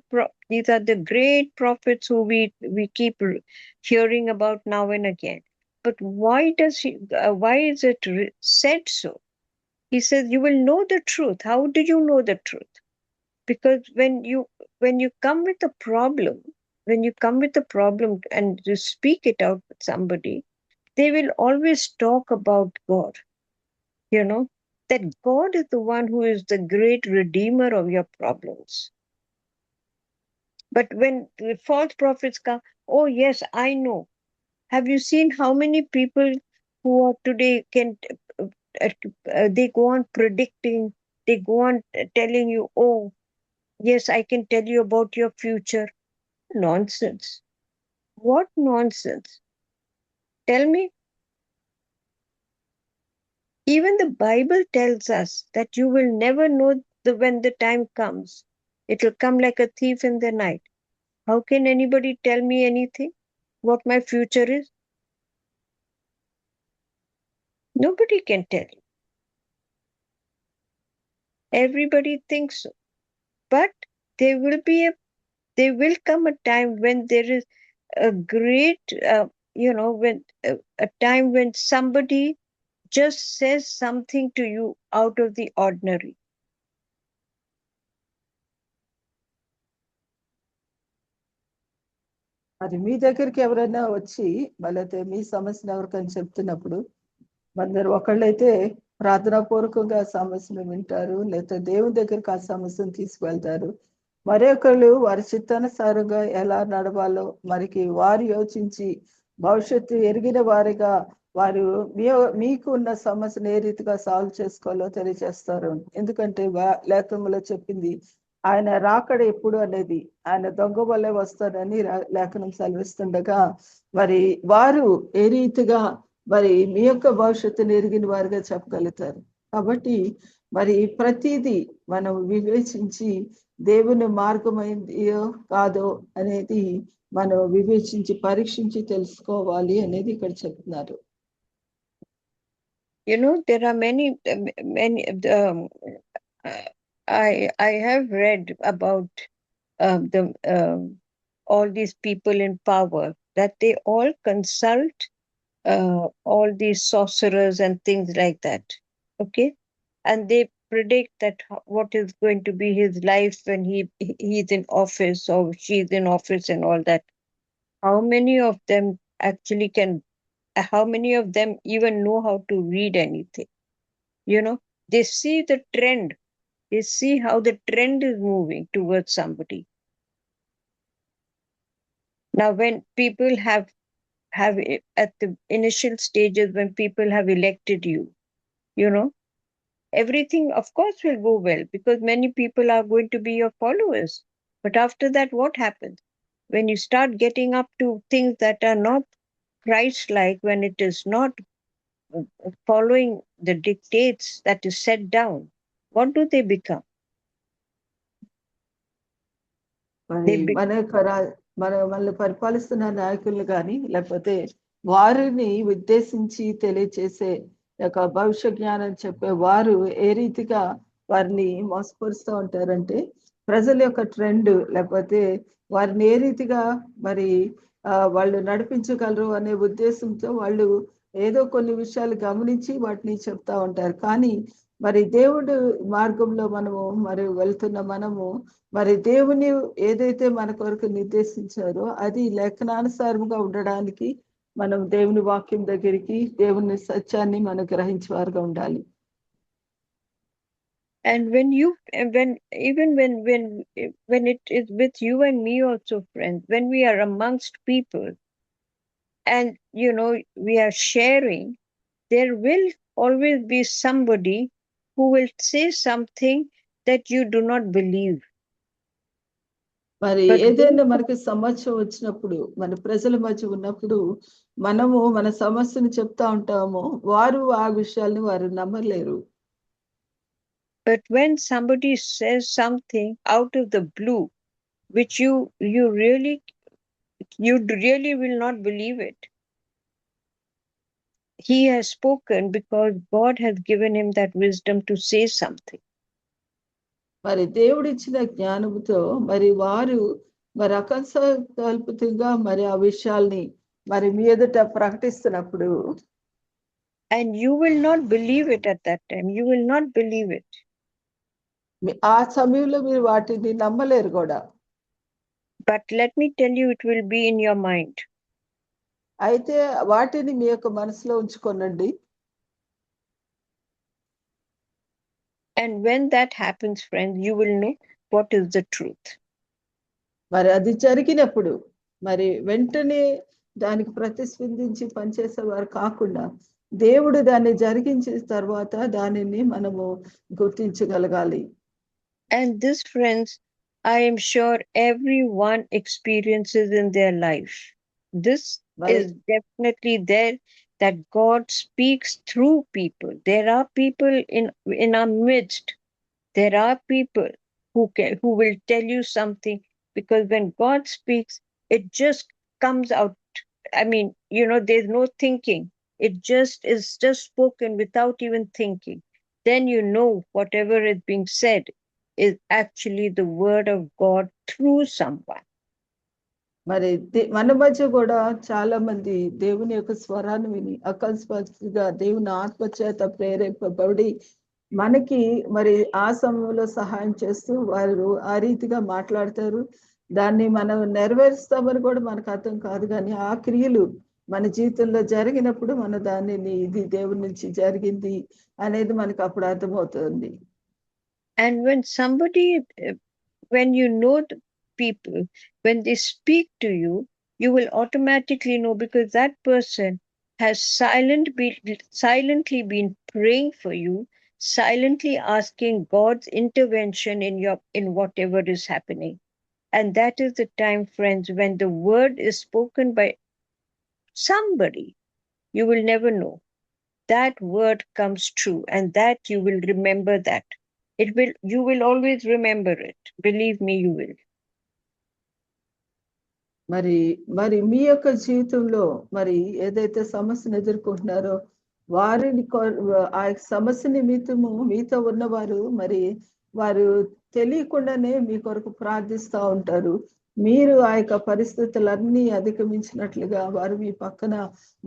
these are the great prophets who we keep hearing about now and again. But why is it said so? He says you will know the truth. How do you know the truth? Because when you come with a problem, and you speak it out with somebody, they will always talk about God. You know, that God is the one who is the great redeemer of your problems. But when the false prophets come, oh yes, I know. Have you seen how many people who are today they go on predicting, they go on telling you, oh yes, I can tell you about your future. Nonsense. What nonsense? Tell me. Even the Bible tells us that you will never know when the time comes. It will come like a thief in the night. How can anybody tell me anything? What my future is? Nobody can tell you. Everybody thinks so. But there will come a time when there is a great, a time when somebody just says something to you out of the ordinary. అది మీ దగ్గరికి ఎవరైనా వచ్చి మళ్ళీ మీ సమస్యను ఎవరికని చెప్తున్నప్పుడు ఒకళ్ళైతే ప్రార్థనాపూర్వకంగా సమస్యను వింటారు, లేకపోతే దేవుని దగ్గరికి ఆ సమస్యను తీసుకువెళ్తారు. మరొకళ్ళు వారి చిత్తానుసారంగా ఎలా నడవాలో మరికి వారు యోచించి భవిష్యత్తు ఎరిగిన వారిగా వారు మీకు ఉన్న సమస్యను ఏ రీతిగా సాల్వ్ చేసుకోవాలో తెలియజేస్తారు. ఎందుకంటే లేఖనంలో చెప్పింది ఆయన రాకడ ఎప్పుడు అనేది, ఆయన దొంగ వల్లే వస్తాడని లేఖనం సెలవిస్తుండగా మరి వారు ఏ రీతిగా మరి మీ యొక్క భవిష్యత్తును ఎరిగిన వారిగా చెప్పగలుగుతారు. కాబట్టి మరి ప్రతిదీ మనం వివేచించి దేవుని మార్గమైందో కాదో అనేది మనం వివేచించి పరీక్షించి తెలుసుకోవాలి అనేది ఇక్కడ చెప్తున్నారు. There are many I have read about all these people in power, that they all consult all these sorcerers and things like that. Okay, and they predict that what is going to be his life when he's in office or she's in office and all that. How many of them actually how many of them even know how to read anything? They see the trend. They see how the trend is moving towards somebody. Now, when people have at the initial stages, when people have elected you, everything of course will go well because many people are going to be your followers. But after that, what happens? When you start getting up to things that are not Christ-like, when it is not following the dictates that is set down, what do they become? మనల్ని పరిపాలిస్తున్న నాయకులు కానీ లేకపోతే వారిని ఉద్దేశించి తెలియచేసే యొక్క భవిష్య జ్ఞానం చెప్పే వారు ఏ రీతిగా వారిని మోసపరుస్తూ ఉంటారంటే ప్రజల యొక్క ట్రెండ్ లేకపోతే వారిని ఏ రీతిగా మరి వాళ్ళు నడిపించగలరు అనే ఉద్దేశంతో వాళ్ళు ఏదో కొన్ని విషయాలు గమనించి వాటిని చెప్తా ఉంటారు. కానీ మరి దేవుడు మార్గంలో మనము మరి వెళ్తున్న మనము మరి దేవుని ఏదైతే మన కొరకు నిర్దేశించారో అది లేఖనానుసారంగా ఉండడానికి మనం దేవుని వాక్యం దగ్గరికి దేవుని సత్యాన్ని మనం గ్రహించేవారుగా ఉండాలి. And when it is with you and me also, friends, when we are amongst people and we are sharing, there will always be somebody who will say something that you do not believe. మరి ఏదైనా మనకి సమస్య వచ్చినప్పుడు మన ప్రజల మధ్య ఉన్నప్పుడు మనము మన సమస్యను చెప్తా ఉంటాము, వారు ఆ విషయాల్ని వారు నమ్మలేరు. But when somebody says something out of the blue, which you really will not believe it, he has spoken because God has given him that wisdom to say something. మరి దేవుడిచ్చిన జ్ఞానముతో మరి వారు మరి అకల్పితంగా మరి ఆ విషయాల్ని మరి మీ ఎదుట ప్రకటిస్తున్నప్పుడు, and you will not believe it at that time. You will not believe it. ఆ సమయంలో మీరు వాటిని నమ్మలేరు కూడా. But let me tell you, it will be in your mind. అయితే వాటిని మీ యొక్క మనసులో ఉంచుకోనండి. And when that happens, friends, you will know what is the truth. మరి అది జరిగినప్పుడు మరి వెంటనే దానికి ప్రతిస్పందించి పనిచేసేవారు కాకుండా దేవుడు దాన్ని జరిగించిన తర్వాత దానిని మనము గుర్తించగలగాలి. And this, friends, I am sure everyone experiences in their life. This is definitely there, that God speaks through people. There are people in our midst. There are people who will tell you something, because when God speaks, it just comes out. I mean, there's no thinking. It is just spoken without even thinking. Then whatever is being said is actually the word of God through someone. మరి మన మధ్య కూడా చాలా మంది దేవుని యొక్క స్వరాన్ని విని అకస్మాత్తుగా దేవుని ఆత్మచేత ప్రేరేపబడి మనకి మరి ఆ సమయంలో సహాయం చేస్తూ వారు ఆ రీతిగా మాట్లాడతారు. దాన్ని మనం నెరవేరుస్తామని కూడా మనకు అర్థం కాదు, కానీ ఆ క్రియలు మన జీవితంలో జరిగినప్పుడు మన దానిని ఇది దేవుని నుంచి జరిగింది అనేది మనకు అప్పుడు అర్థమవుతుంది. And when somebody when you know the people, when they speak to you, you will automatically know, because that person has silently been praying for you, silently asking God's intervention in whatever is happening. And that is the time, friends, when the word is spoken by somebody, you will never know. That word comes true, and that you will remember that. You will always remember it. Believe me, you will. మరి మరి మీ యొక్క జీవితంలో మరి ఏదైతే సమస్యను ఎదుర్కొంటున్నారో వారిని ఆ సమస్య నిమిత్తము మీతో ఉన్నవారు మరి వారు తెలియకుండానే మీ కొరకు ప్రార్థిస్తూ ఉంటారు. మీరు ఆ యొక్క పరిస్థితులన్నీ అధిగమించినట్లుగా వారు మీ పక్కన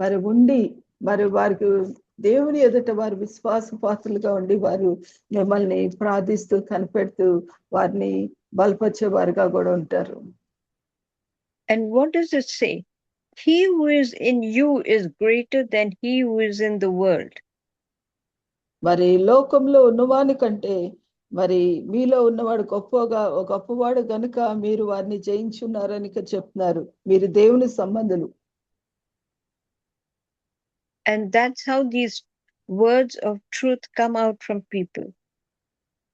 మరి ఉండి మరి వారికి దేవుని ఎదుట వారు విశ్వాసపాత్రులుగా ఉండి వారు మిమ్మల్ని ప్రార్థిస్తూ కనిపెడుతూ వారిని బలపరిచేవారుగా కూడా ఉంటారు. And what does it say? He who is in you is greater than he who is in the world. మరి లోకంలో ఉన్నవాని కంటే మరి మీలో ఉన్నవాడు గొప్పవాడు గనుక మీరు వారిని జయించున్నారని చెప్తున్నారు. మీరు దేవుని సంబంధులు. And that's how these words of truth come out from people.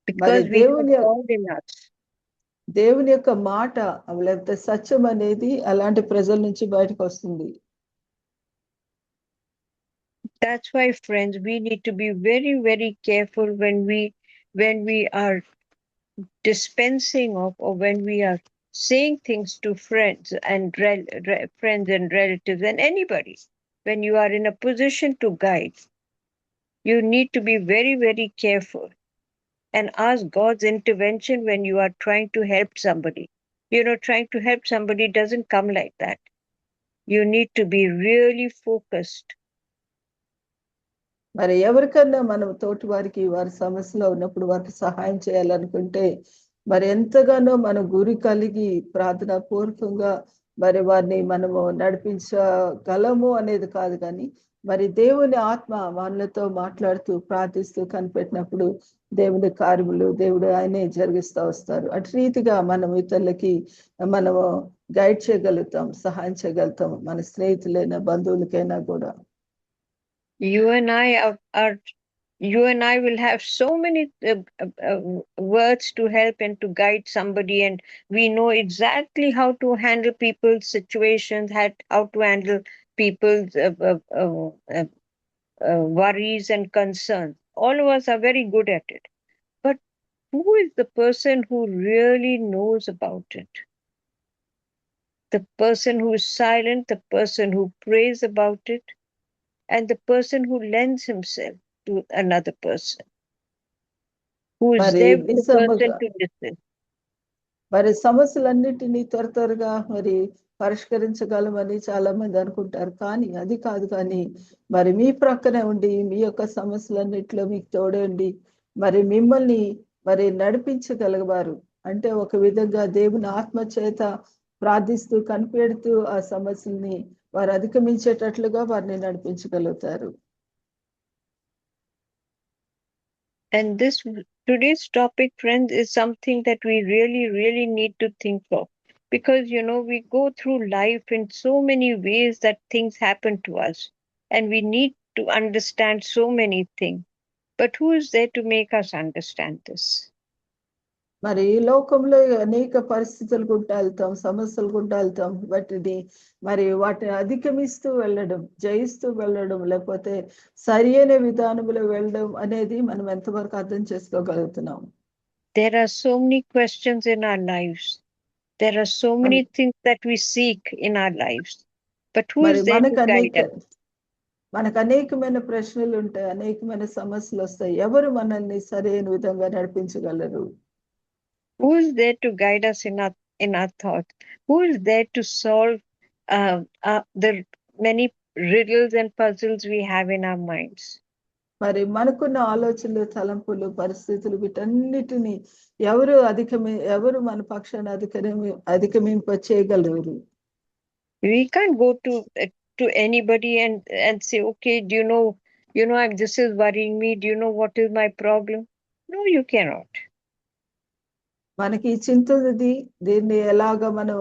Because we have God in us. దేవుని యొక్క మాట లేకపోతే సత్యం అనేది అలాంటి ప్రజల నుంచి బయటకు వస్తుంది. That's why, friends, we need to be very, very careful when we are dispensing of, or when we are saying things to friends and friends and relatives and anybody. When you are in a position to guide, you need to be very, very careful and ask God's intervention when you are trying to help somebody. Trying to help somebody doesn't come like that. You need to be really focused. మరి ఎవరికన్నా మనం తోటి వారికి వారి సమస్యలో ఉన్నప్పుడు వారికి సహాయం చేయాలనుకుంటే మరి ఎంతగానో మన గురి కలిగి ప్రార్థనా పూర్వకంగా మరి వారిని మనము నడిపించగలము అనేది కాదు, కానీ మరి దేవుని ఆత్మ వాళ్ళతో మాట్లాడుతూ ప్రార్థిస్తూ కనిపెట్టినప్పుడు దేవుని కార్యములు దేవుడు ఆయనే జరిగిస్తూ వస్తారు. అటు రీతిగా మనం ఇతరులకి మనము గైడ్ చేయగలుగుతాం, సహాయం చేయగలుగుతాం, మన స్నేహితులైనా బంధువులకైనా కూడా. You and I will have so many words to help and to guide somebody, and we know exactly how to handle people's situations, how to handle people's worries and concerns. All of us are very good at it. But who is the person who really knows about it? The person who is silent, the person who prays about it, and the person who lends himself to another person, who is there for the person to listen. మరి సమస్యలన్నిటినీ త్వరగా మరి పరిష్కరించగలమని చాలా మంది అనుకుంటారు, కానీ అది కాదు. కానీ మరి మీ ప్రక్కనే ఉండి మీ యొక్క సమస్యలన్నిటిలో మీకు తోడండి మరి మిమ్మల్ని మరి నడిపించగలగవారు. అంటే ఒక విధంగా దేవుని ఆత్మ చేత ప్రార్థిస్తూ కనిపెడుతూ ఆ సమస్యల్ని వారు అధిగమించేటట్లుగా వారిని నడిపించగలుగుతారు. And today's topic, friends, is something that we really, really need to think of. Because, we go through life in so many ways that things happen to us. And we need to understand so many things. But who is there to make us understand this? మరి ఈ లోకంలో అనేక పరిస్థితులు గుండా వెళ్తాం, సమస్యలు గుండా వెళ్తాం. వాటిని అధిగమిస్తూ వెళ్ళడం, జయిస్తూ వెళ్ళడం, లేకపోతే సరి అయిన విధానంలో వెళ్ళడం అనేది మనం ఎంతవరకు అర్థం చేసుకోగలుగుతున్నాం. There are so many questions in our lives. There are so many things that we seek in our lives. But who is there to guide us? మనకు అనేకమైన ప్రశ్నలు ఉంటాయి, అనేకమైన సమస్యలు వస్తాయి. ఎవరు మనల్ని సరైన విధంగా నడిపించగలరు? Who is there to guide us in our thoughts? Who is there to solve the many riddles and puzzles we have in our minds? మరి మనకున్న ఆలోచనలు, తలంపులు, పరిస్థితులు వీటన్నిటిని ఎవరు మన పక్షాన్ని అధిగమింప చేయగలరు? We can't go to anybody and say, okay, do you know, this is worrying me. Do you know what is my problem? No, you cannot. మనకి చింత ఉంది, దీన్ని ఎలాగ మనం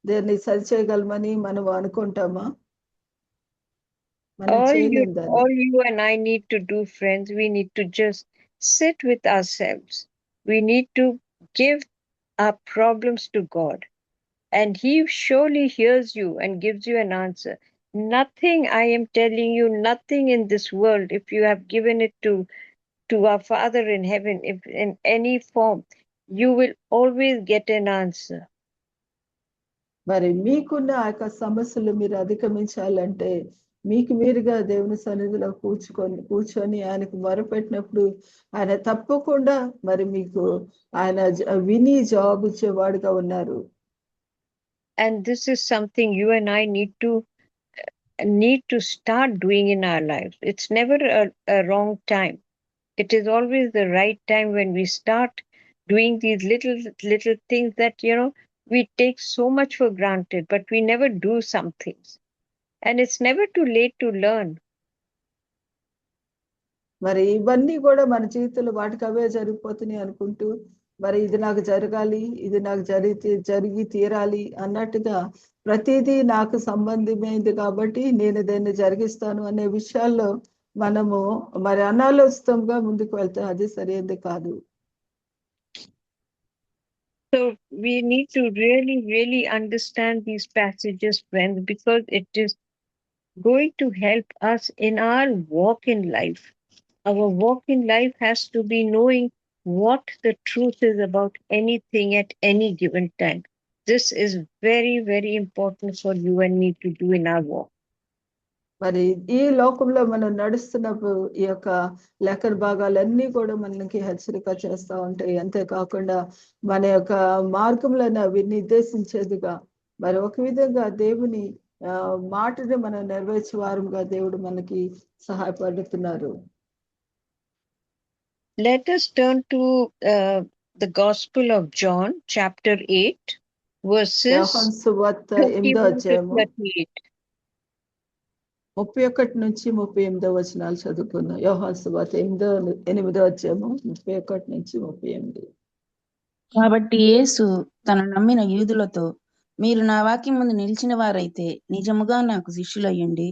దీన్ని సరిచేయగలమని మనం అనుకుంటామా? మనం చేయలేం దాన్ని. all you and I need to do, friends, we need to just sit with ourselves. We need to give our problems to God, and He surely hears you and gives you an answer. Nothing, I am telling you, nothing in this world, if you have given it to our Father in heaven, if in any form, you will always get an answer. మరి మీకున్న ఆ యొక్క సమస్యలు మీరు అధిగమించాలంటే మీకు మీరుగా దేవుని సన్నిధిలో కూర్చొని ఆయనకు మొరపెట్టినప్పుడు ఆయన తప్పకుండా మరి మీకు ఆయన విని జవాబు ఇచ్చేవాడుగా ఉన్నారు. And this is something you and I need to start doing in our lives. It's never a wrong time. It is always the right time when we start doing these little things that, we take so much for granted, but we never do some things. And it's never too late to learn. మరి ఇవన్నీ కూడా మన జీవితంలో వాటికి అవే జరిగిపోతున్నాయి అనుకుంటూ మరి ఇది నాకు జరగాలి, ఇది నాకు జరిగి తీరాలి అన్నట్టుగా ప్రతిదీ నాకు సంబంధమైంది కాబట్టి నేను దాన్ని జరిగిస్తాను అనే విషయాల్లో మనము మరి అనాలోచితంగా ముందుకు వెళ్తే అది సరైనది కాదు. So we need to really understand these passages, friends, because it is going to help us in our walk in life. Our walk in life has to be knowing what the truth is about anything at any given time. This is very important for you and me to do in our walk. మరి ఈ లోకంలో మనం నడుస్తున్నప్పుడు ఈ యొక్క లేఖన భాగాలన్నీ కూడా మనకి హెచ్చరిక చేస్తూ ఉంటాయి. అంతేకాకుండా మన యొక్క మార్గంలో అవి నిర్దేశించేదిగా మరి ఒక విధంగా దేవుని మాటని మనం నెరవేర్చే వారంగా దేవుడు మనకి సహాయపడుతున్నారు. Let us turn to the Gospel of John, chapter 8, verses 31 to 38. 31 నుంచి 38 వచనాలు చదువుకుందాం. యోహాను సువార్త 8వ అధ్యాయము 31 నుంచి 38. కాబట్టి యేసు తన నమ్మిన యూదులతో, మీరు నా వాక్యం ముందు నిలిచిన వారైతే నిజముగా నాకు శిష్యులయ్యుండి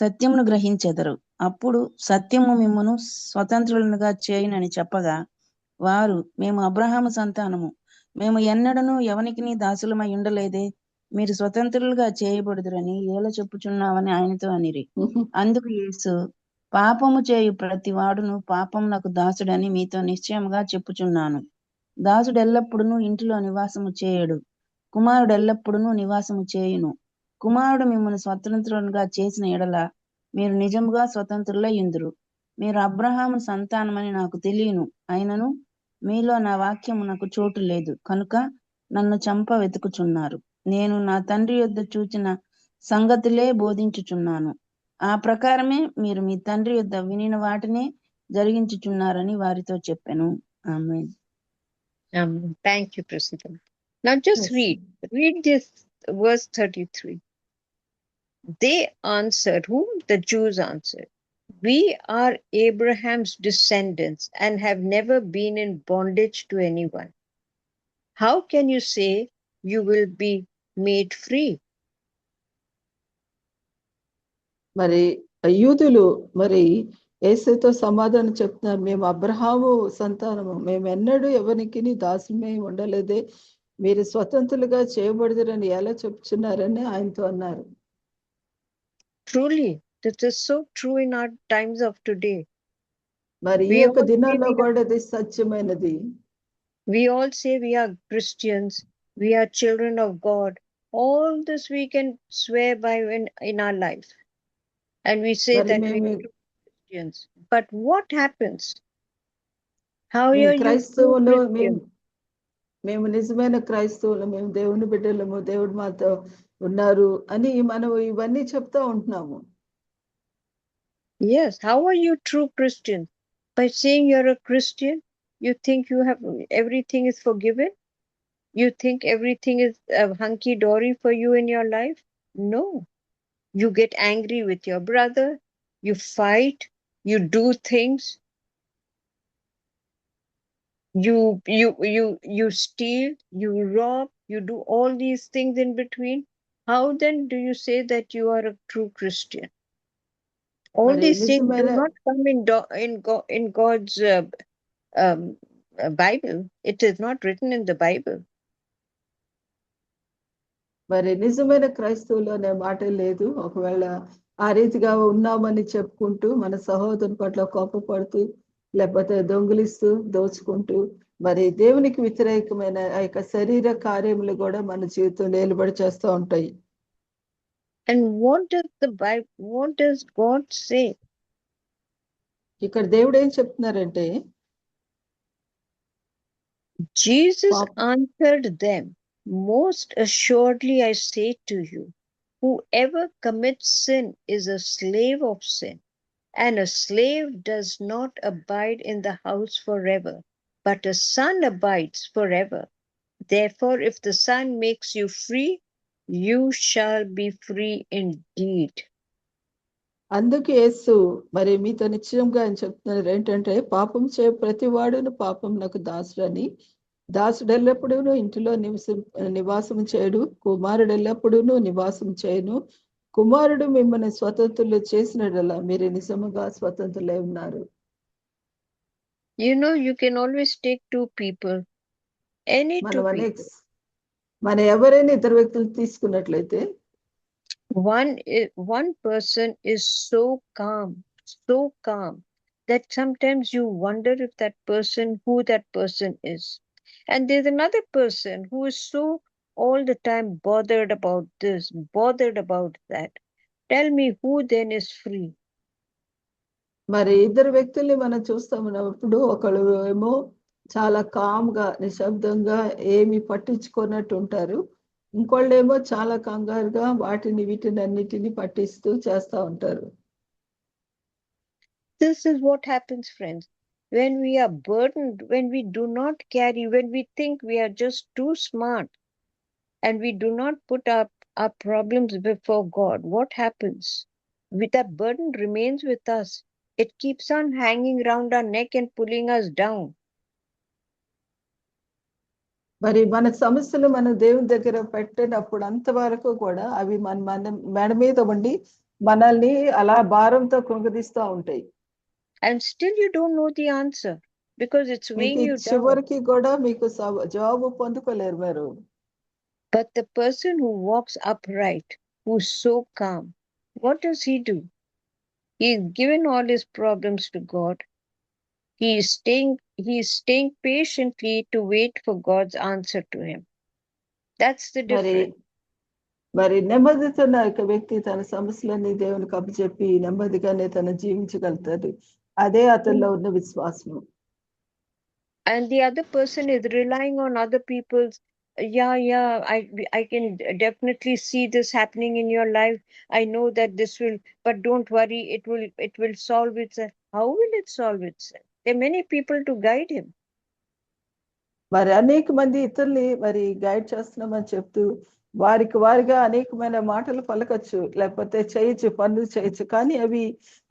సత్యమును గ్రహించెదరు. అప్పుడు సత్యము మిమ్మును స్వతంత్రులనుగా చేయునని చెప్పగా, వారు, మేము అబ్రహాము సంతానము, మేము ఎన్నడను ఎవనికిని దాసులమై ఉండలేదే, మీరు స్వతంత్రులుగా చేయబడుదురని ఏల చెప్పుచున్నామని ఆయనతో అనిరి. అందుకు యేసు, పాపము చేయు ప్రతి వాడును పాపమునకు దాసుడని మీతో నిశ్చయముగా చెప్పుచున్నాను. దాసుడు ఎల్లప్పుడూ ఇంటిలో నివాసము చేయడు, కుమారుడు ఎల్లప్పుడూ నివాసము చేయును. కుమారుడు మిమ్మల్ని స్వతంత్రులుగా చేసిన ఎడల మీరు నిజముగా స్వతంత్రులయ్యుందురు. మీరు అబ్రహాము సంతానమని నాకు తెలియను, అయినను మీలో నా వాక్యము నాకు చోటు లేదు కనుక నన్ను చంప వెతుకుచున్నారు. నేను నా తండ్రి యొద్ద చూచిన సంగతులే బోధించుచున్నాను. ఆ ప్రకారమే మీరు మీ తండ్రి యొద్ద వినిన వాటినే జరిగించుచున్నారని వారితో చెప్పెను. ఆమేన్. Thank you, Prasida. Now just read this verse 33. They answered, whom? The Jews answered, we are Abraham's descendants and have never been in bondage to anyone. How can you say you will be made free? మరి యూదులు మరి యేసుతో సమాధానం చెప్తున్నారు, మేము అబ్రహాము సంతానము, మేము ఎన్నడూ ఎవరికి దాసుమై ఉండలేదే, మీరు స్వతంత్రులుగా చేయబడదురని ఎలా చెప్తున్నారని ఆయనతో అన్నారు. Truly, this is so true in our times of today. మరి ఈ యొక్క దినాల్లో కూడా ఇది సత్యమైనది. We all say we are Christians, we are children of God. All this we can swear by in our life. And we say that we are Christians. But what happens? How are you క్రైస్తవులు, మేము నిజమైన క్రైస్తవులు, మేము దేవుని బిడ్డలము, దేవుడు మాతో ఉన్నారు అని మనం ఇవన్నీ చెప్తా ఉంటున్నాము. Yes, how are you true Christians? By saying you're a Christian, you think you have everything is forgiven? You think everything is hunky-dory for you in your life? No. You get angry with your brother, you fight, you do things. you steal, you rob, you do all these things in between. How then do you say that you are a true Christian? All మరి these things do నిజమైన not come in God's um, Bible. It is not written in the Bible. మరి నిజమైన క్రైస్తవులు అనే మాట లేదు. ఒకవేళ ఆ రీతిగా ఉన్నామని చెప్పుకుంటూ మన సహోదరుని పట్ల కోపపడుతూ లేకపోతే దొంగిలిస్తూ దోచుకుంటూ మరి దేవునికి వ్యతిరేకమైన ఆ యొక్క శరీర కార్యములు కూడా మన జీవితంలో నిలబడి చేస్తూ ఉంటాయి. And what does the Bible, what does God say? ఇక్కడ దేవుడు ఏం చెప్తున్నారంటే Jesus పాప answered them, most assuredly I say to you, whoever commits sin is a slave of sin, and a slave does not abide in the house forever, but a son abides forever. Therefore, if the Son makes you free, you shall be free indeed. అందుకు యేసు మరి మీతో నిశ్చయంగా ఆయన చెప్తున్నారు ఏంటంటే పాపం చే ప్రతి వాడును పాపం నాకు దాసుడని, దాసుడు ఎల్లప్పుడూ ఇంటిలో నివాసం చేయడు, కుమారుడు ఎల్లప్పుడూ నివాసం చేయను. కుమారుడు మిమ్మల్ని స్వతంత్రులు చేసినట్లా మీరు నిజముగా స్వతంత్రులై ఉన్నారు. You know, you can always take two people, any two మనం people. మన ఎవరైనా ఇద్దరు వ్యక్తులు తీసుకున్నట్లయితే One person is so calm that sometimes you wonder if who that person is. And there's another person who is so all the time bothered about this, bothered about that. Tell me, who then is free? మరి ఇద్దరు వ్యక్తుల్ని మనం చూస్తామన్నప్పుడు ఒకళ్ళు ఏమో చాలా కామ్గా నిశ్శబ్దంగా ఏమి పట్టించుకున్నట్టు ఉంటారు, ఇంకోళ్ళేమో చాలా కంగారుగా వాటిని వీటిని అన్నిటిని పట్టిస్తూ చేస్తూ ఉంటారు. This is what happens, friends. When we are burdened, when we do not carry, when we think we are just too smart and we do not put our problems before God, what happens? That burden remains with us. It keeps on hanging around our neck and pulling us down. మరి మన సమస్యలు మనం దేవుని దగ్గర పెట్టినప్పుడు అంతవరకు కూడా అవి మన మెడ మీద ఉండి మనల్ని అలా భారంతో కృంగదీస్తూ ఉంటాయి. And still you don't know the answer because it's weighing you down. చివరికి కూడా మీకు జవాబు పొందుకోలేరు మీరు. But the person who walks upright, who's so calm, what does he do? He's given all his problems to God. He is staying patiently to wait for God's answer to him. That's the difference. మరి నెమ్మదితో నా యొక్క వ్యక్తి తన సమస్యలన్నీ దేవునికి అప్పచెప్పి నెమ్మదిగానే తను జీవించగలుగుతాడు. అదే అతనిలో ఉన్న విశ్వాసం. And the other person is relying on other people's, I can definitely see this happening in your life. I know that this will, but don't worry, it will solve itself. How will it solve itself? There are many people to guide him. మరి అనేక మంది ఇతరుల్ని మరి guide చేస్తున్నామని చెప్తూ వారిగా అనేకమైన మాటలు పలకచ్చు, లేకపోతే చేయొచ్చు, పనులు చేయొచ్చు, కానీ అవి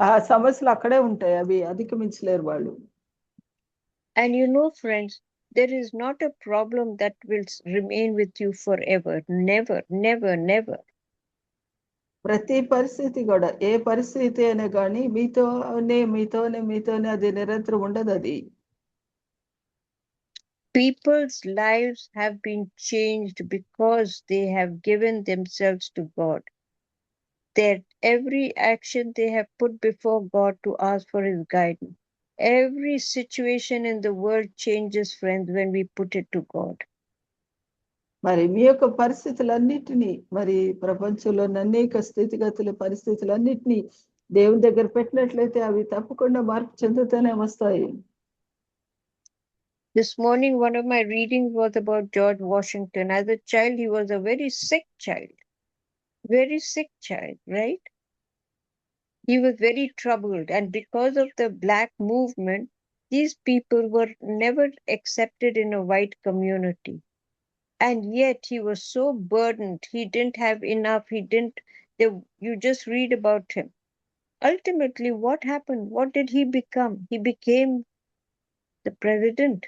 ఆ సమస్యలు అక్కడే ఉంటాయి, అవి అధిగమించలేరు వాళ్ళు. And you know, friends, there is not a problem that will remain with you forever. Never, never, never. ప్రతి పరిస్థితి కూడా ఏ పరిస్థితి అయినా కానీ మీతోనే అది నిరంతరం ఉండదు. అది People's lives have been changed because they have given themselves to God. That every action they have put before God to ask for his guidance. Every situation in the world changes, friends, when we put it to God. మరి మీ యొక్క పరిస్థితులన్నిటినీ, మరి ప్రపంచంలో అనేక స్థితిగతుల పరిస్థితులన్నిటినీ దేవుని దగ్గర పెట్టినట్లయితే అవి తప్పకుండా మార్పు చెందుతూనే వస్తాయి. This morning, one of my readings was about George Washington. As a child, he was a very sick child, right? He was very troubled, and because of the black movement, these people were never accepted in a white community. And yet he was so burdened, he didn't have enough, you just read about him. Ultimately, what happened? What did he become? He became the president.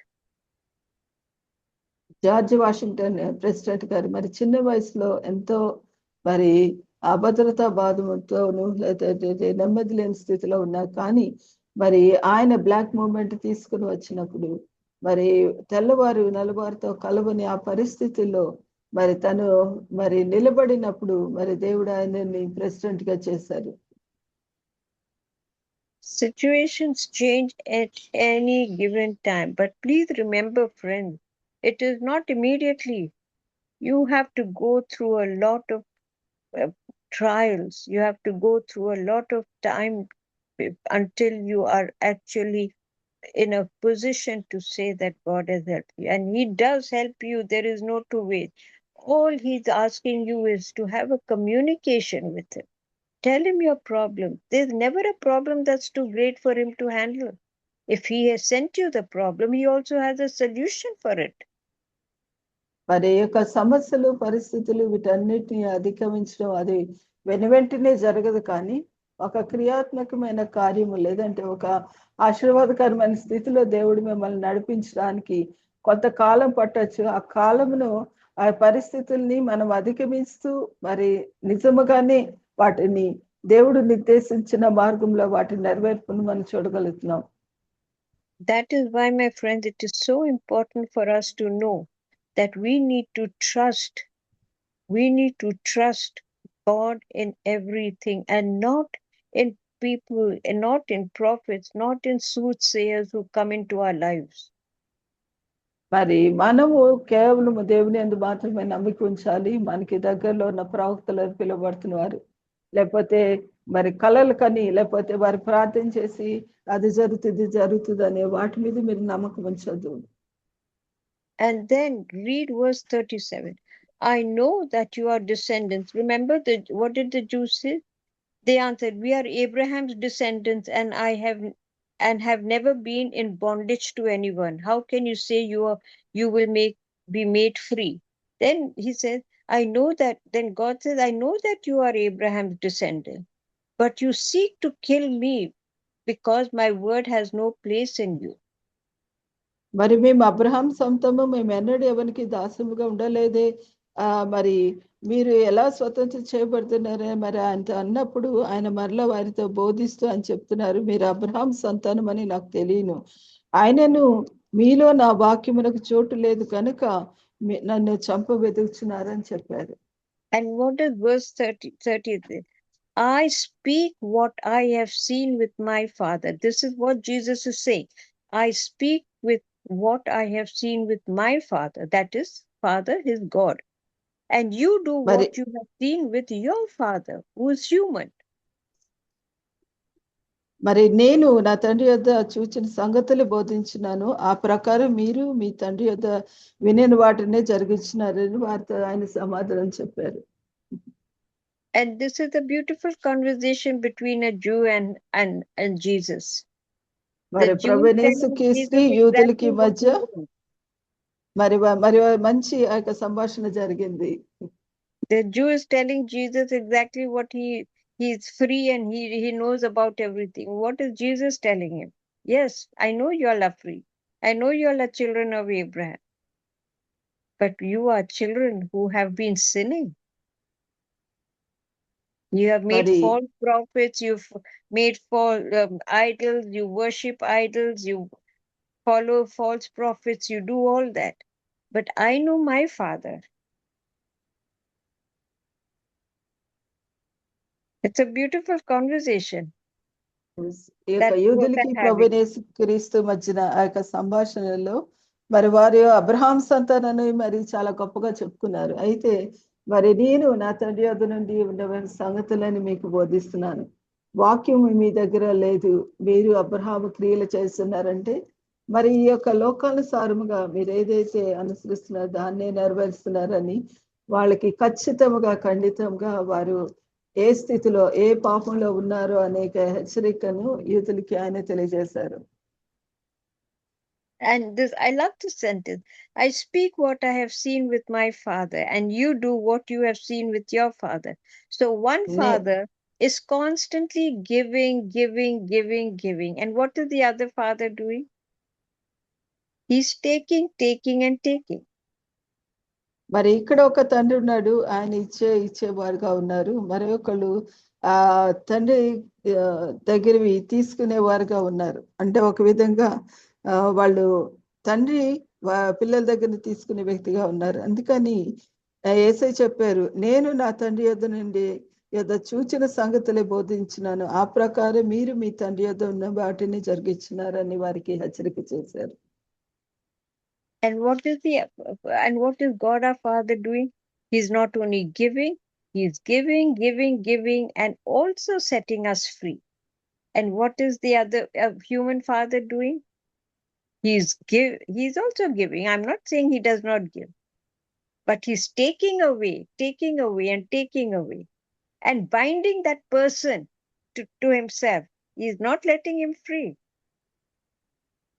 George Washington president గారు మరి చిన్న వయసులో ఎంతో మరి అభద్రతా బాధతోను లేకపోతే నెమ్మది లేని స్థితిలో ఉన్నారు. కానీ మరి ఆయన బ్లాక్ మూవ్మెంట్ తీసుకుని వచ్చినప్పుడు మరి తెల్లవారు నలువారితో కలవని ఆ పరిస్థితుల్లో మరి తను మరి నిలబడినప్పుడు మరి దేవుడు ఆయనని ప్రెసిడెంట్ గా చేశారు. Situations change at any given time, but please remember, friends, it is not immediately. You have to go through a lot of trials. You have to go through a lot of time until you are actually in a position to say that God has helped you. And He does help you. There is no two ways. All He's asking you is to have a communication with Him. Tell Him your problem. There's never a problem that's too great for Him to handle. If He has sent you the problem, He also has a solution for it. మరి యొక్క సమస్యలు పరిస్థితులు వీటన్నిటిని అధిగమించడం అది వెనువెంటనే జరగదు. కానీ ఒక క్రియాత్మకమైన కార్యము లేదంటే ఒక ఆశీర్వాదకరమైన స్థితిలో దేవుడు మిమ్మల్ని నడిపించడానికి కొంతకాలం పట్టొచ్చు. ఆ కాలమును ఆ పరిస్థితుల్ని మనం అధిగమిస్తూ మరి నిజముగానే వాటిని దేవుడు నిర్దేశించిన మార్గంలో వాటి నెరవేర్పును మనం చూడగలుగుతున్నాం. That is why, my friends, it is so important for us to know that we need to trust. We need to trust God in everything and not in people, and not in prophets, not in soothsayers who come into our lives. మరి మనము కేవలం దేవుని యందు మాత్రమే నమ్మిక ఉంచాలి. మనకి దగ్గరలో ఉన్న ప్రవక్తలను పిలువబడుతున్న వారు లేకపోతే మరి కలలు కని లేకపోతే వారు ప్రార్థన చేసి అది జరుగుతుంది అనే వాటి మీద మీరు నమ్మకం ఉంచొద్దు. And then read verse 37. I know that you are descendants. Remember what did the Jews say? They answered, we are Abraham's descendants and have never been in bondage to anyone. How can you say you will be made free? Then he says, then God says, I know that you are Abraham's descendant, but you seek to kill me because my word has no place in you. మరి మేము Abraham సొంతము, మేము ఎన్నడూ ఎవరికి దాసముగా ఉండలేదే. మరి మీరు ఎలా స్వతంత్రం చేయబడుతున్నారే మరి ఆయన అన్నప్పుడు ఆయన మరలా వారితో బోధిస్తూ అని చెప్తున్నారు, మీరు అబ్రహాం సంతానం అని నాకు తెలియను, ఆయనను మీలో నా వాక్యమునకు చోటు లేదు కనుక నన్ను చంప వెతుకుచున్నారని చెప్పారు. And what does verse 30 say? I speak what I have seen with my Father. This is what Jesus is saying. I speak with what I have seen with my Father. That is, Father is God. And you do what you have seen with your father, who is human. మరి నేను నా తండ్రి యొద్ద చూచిన సంగతులు బోధించినాను, ఆ ప్రకారం మీరు మీ తండ్రి యొద్ద వినిన వాటినే జరిగించినారని వారితో ఆయన సమాధానం చెప్పారు. And this is a beautiful conversation between a Jew and Jesus. మరి ప్రభువైన యేసుక్రీస్తు యూదులకి మధ్య మరి మంచి ఆ యొక్క సంభాషణ జరిగింది. The Jew is telling Jesus exactly what he is free and he knows about everything. What is Jesus telling him? Yes, I know you all are free. I know you all are children of Abraham. But you are children who have been sinning. You have made false prophets, you've made false idols, you worship idols, you follow false prophets, you do all that. But I know my Father. It's a beautiful conversation. ఈ యొక్క యూదులకి ప్రభువైన యేసుక్రీస్తు మధ్యన ఆ యొక్క సంభాషణలో మరి వారు అబ్రహాం సంతానాన్ని మరి చాలా గొప్పగా చెప్పుకున్నారు. అయితే మరి నేను నా తండ్రి యొద్ద నుండి ఉన్న సంగతులని మీకు బోధిస్తున్నాను, వాక్యం మీ దగ్గర లేదు, మీరు అబ్రహాము క్రియలు చేస్తున్నారంటే మరి ఈ యొక్క లోకానుసారముగా మీరు ఏదైతే అనుసరిస్తున్నారో దాన్నే నెరవేరుస్తున్నారని వాళ్ళకి ఖండితంగా వారు ఏ స్థితిలో ఏ పాపంలో ఉన్నారో అనేక హెచ్చరికను యూదులకి ఆయన తెలియజేశారు. And this, I love this sentence. I speak what I have seen with my father, and you do what you have seen with your father. So one father is constantly giving. And what is the other father doing? He's taking and taking. మరి ఇక్కడ ఒక తండ్రి ఉన్నాడు, ఆయన ఇచ్చేవారుగా ఉన్నారు. మరి ఒకళ్ళు ఆ తండ్రి దగ్గరవి తీసుకునేవారుగా ఉన్నారు. అంటే ఒక విధంగా వాళ్ళు తండ్రి పిల్లల దగ్గర తీసుకునే వ్యక్తిగా ఉన్నారు. అందుకని యేసయ్య చెప్పారు, నేను నా తండ్రి యొద్ద చూచిన సంగతులే బోధించినాను, ఆ ప్రకారం మీరు మీ తండ్రి యొద్ద ఉన్న వాటిని జరిగించినారని వారికి హెచ్చరిక చేశారు. And what is God our Father doing? He's not only giving, He's giving, and also setting us free. And what is the other human father doing? He's also giving. I'm not saying he does not give, but he's taking away, and binding that person to himself. He's not letting him free.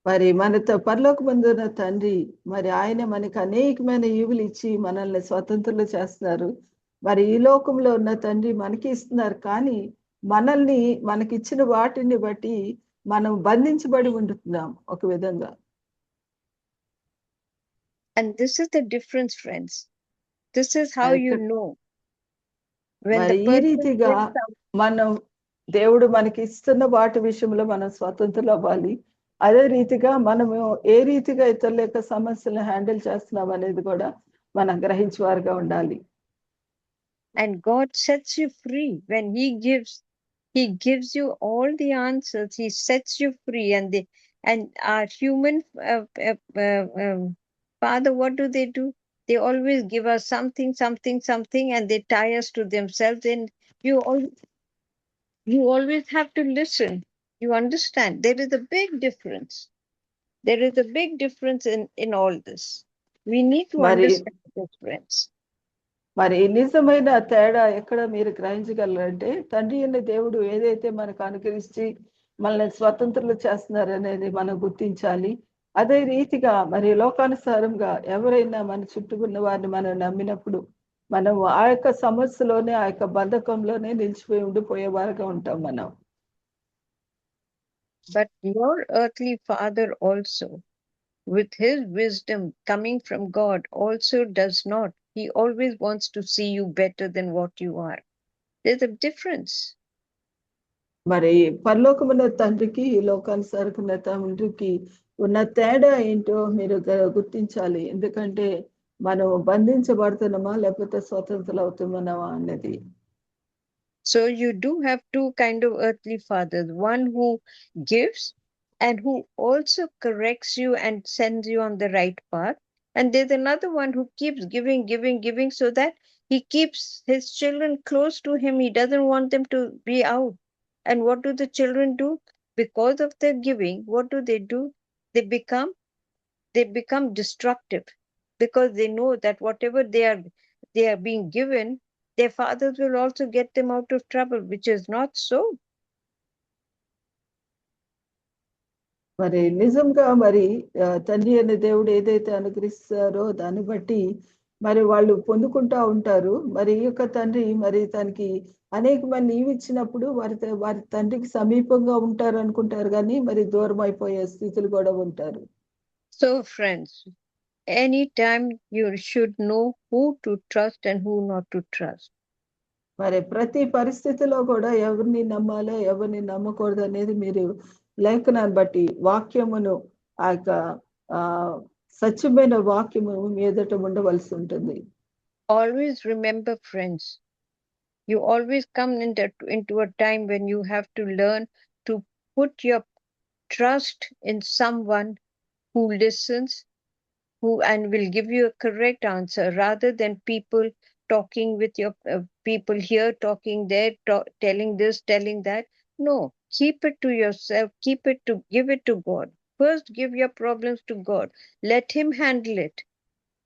మరి మనతో పరలోకమందున్న తండ్రి మరి ఆయన మనకి అనేకమైన ఈవులు ఇచ్చి మనల్ని స్వతంత్రులు చేస్తున్నారు. మరి ఈ లోకంలో ఉన్న తండ్రి మనకి ఇస్తున్నారు, కానీ మనల్ని మనకిచ్చిన వాటిని బట్టి మనం బంధించబడి ఉంటున్నాం ఒక విధంగా. And this is the difference, friends. This is how you know when మరి the ఈ రీతిగా మనం దేవుడు మనకి ఇస్తున్న వాటి విషయంలో మనం స్వతంత్రులు అవ్వాలి. అదే రీతిగా మనము ఏ రీతిగా ఇతరుల యొక్క సమస్యలను హ్యాండిల్ చేస్తున్నాం అనేది కూడా మనం గ్రహించేవారుగా ఉండాలి. And God sets you free when He gives you all the answers. He sets you free. And our human Father, what do? They always give us something, and they tie us to themselves. And you always have to listen. You understand? There is a big difference. There is a big difference in all this. We need to understand this, friends. మరి నిజమైన తేడా ఎక్కడ మీరు గ్రహించగలరంటే, తండ్రి అయిన దేవుడు ఏదైతే మనకు అనుగ్రహించి మనల్ని స్వతంత్రులు చేస్తున్నారు అనేది మనం గుర్తించాలి. అదే రీతిగా మరి లోకానుసారంగా ఎవరైనా మన చుట్టూ ఉన్న వారిని మనం నమ్మినప్పుడు మనం ఆ యొక్క సమస్యలోనే, ఆ యొక్క బంధకంలోనే నిలిచిపోయి ఉండిపోయేవారుగా ఉంటాం మనం. But your earthly father also, with his wisdom coming from God, also does not. He always wants to see you better than what you are. There's a difference. మరి పరలోకమున్న తండ్రికి లోకానుసారకున్న తండ్రికి ఉన్న తేడా ఏంటో మీరు గుర్తించాలి. ఎందుకంటే మనం బంధించబడుతున్నామా లేకపోతే స్వతంత్రులు అవుతున్నామా అన్నది. So you do have two kind of earthly fathers, one who gives and who also corrects you and sends you on the right path. And there's another one who keeps giving so that he keeps his children close to him. He doesn't want them to be out. And what do the children do? Because of their giving, what do? They become destructive, because they know that whatever they are being given, their fathers will also get them out of trouble, which is not so. మరి నిజంగా మరి తండ్రి అనే దేవుడు ఏదైతే అనుగ్రహిస్తారో దాన్ని బట్టి మరి వాళ్ళు పొందుకుంటా ఉంటారు. మరి ఈ యొక్క తండ్రి మరి తనకి అనేక మంది ఇచ్చినప్పుడు వారి తండ్రికి సమీపంగా ఉంటారు అనుకుంటారు, కానీ మరి దూరం అయిపోయే స్థితులు కూడా ఉంటారు. So friends, anytime you should know who to trust and who not to trust. మరి ప్రతి పరిస్థితిలో కూడా ఎవరిని నమ్మాలో ఎవరిని నమ్మకూడదు అనేది మీరు లేఖనాన్ని బట్టి వాక్యమును ఆ యొక్క సత్యమైన వాక్యము మీదట ఉండవలసి ఉంటుంది. Always remember, friends, you always come into a time when you have to learn to put your trust in someone who listens, and will give you a correct answer, rather than people talking with your people here, talking there, telling this, telling that. No, keep it to yourself. Give it to God. First, give your problems to God. Let Him handle it.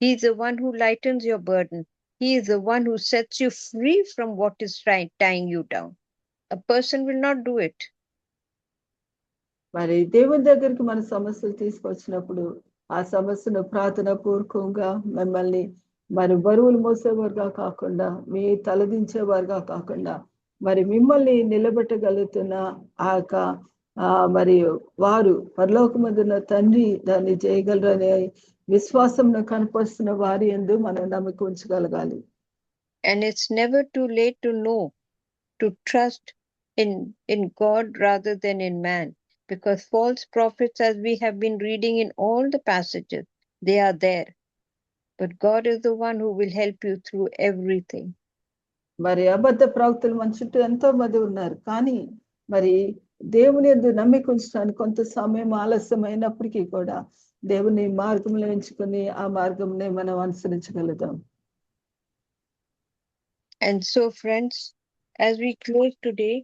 He is the one who lightens your burden. He is the one who sets you free from what is tying you down. A person will not do it. మరి దేవుని దగ్గరికి మన సమస్యలు తీసుకొచ్చినప్పుడు ఆ సమస్యను ప్రార్థన పూర్వకంగా మిమ్మల్ని మరి బరువులు మోసేవారుగా కాకుండా, మీ తలదించేవారుగా కాకుండా, మరి మిమ్మల్ని నిలబెట్టగలుగుతున్న ఆ యొక్క మరి వారు పరలోకమందున్న తండ్రి దాన్ని చేయగలరనే విశ్వాసంను కనపరుస్తున్న వారి యందు మనం నమ్మకం ఉంచగలగాలి. And it's never too late to know, to trust in God rather than in man. Because false prophets, as we have been reading in all the passages, they are there. But God is the one who will help you through everything. మరి అబద్ధ ప్రవక్తలు మన చుట్టూ ఎంతో మంది ఉన్నారు. కానీ మరి దేవుని యందు నమ్మిక ఉంచడానికి కొంత సమయం ఆలస్యమైనప్పటికీ కూడా దేవుని మార్గంలో ఎంచుకొని ఆ మార్గంనే మనం అనుసరించగలుగుతాం. And so, friends, as we close today,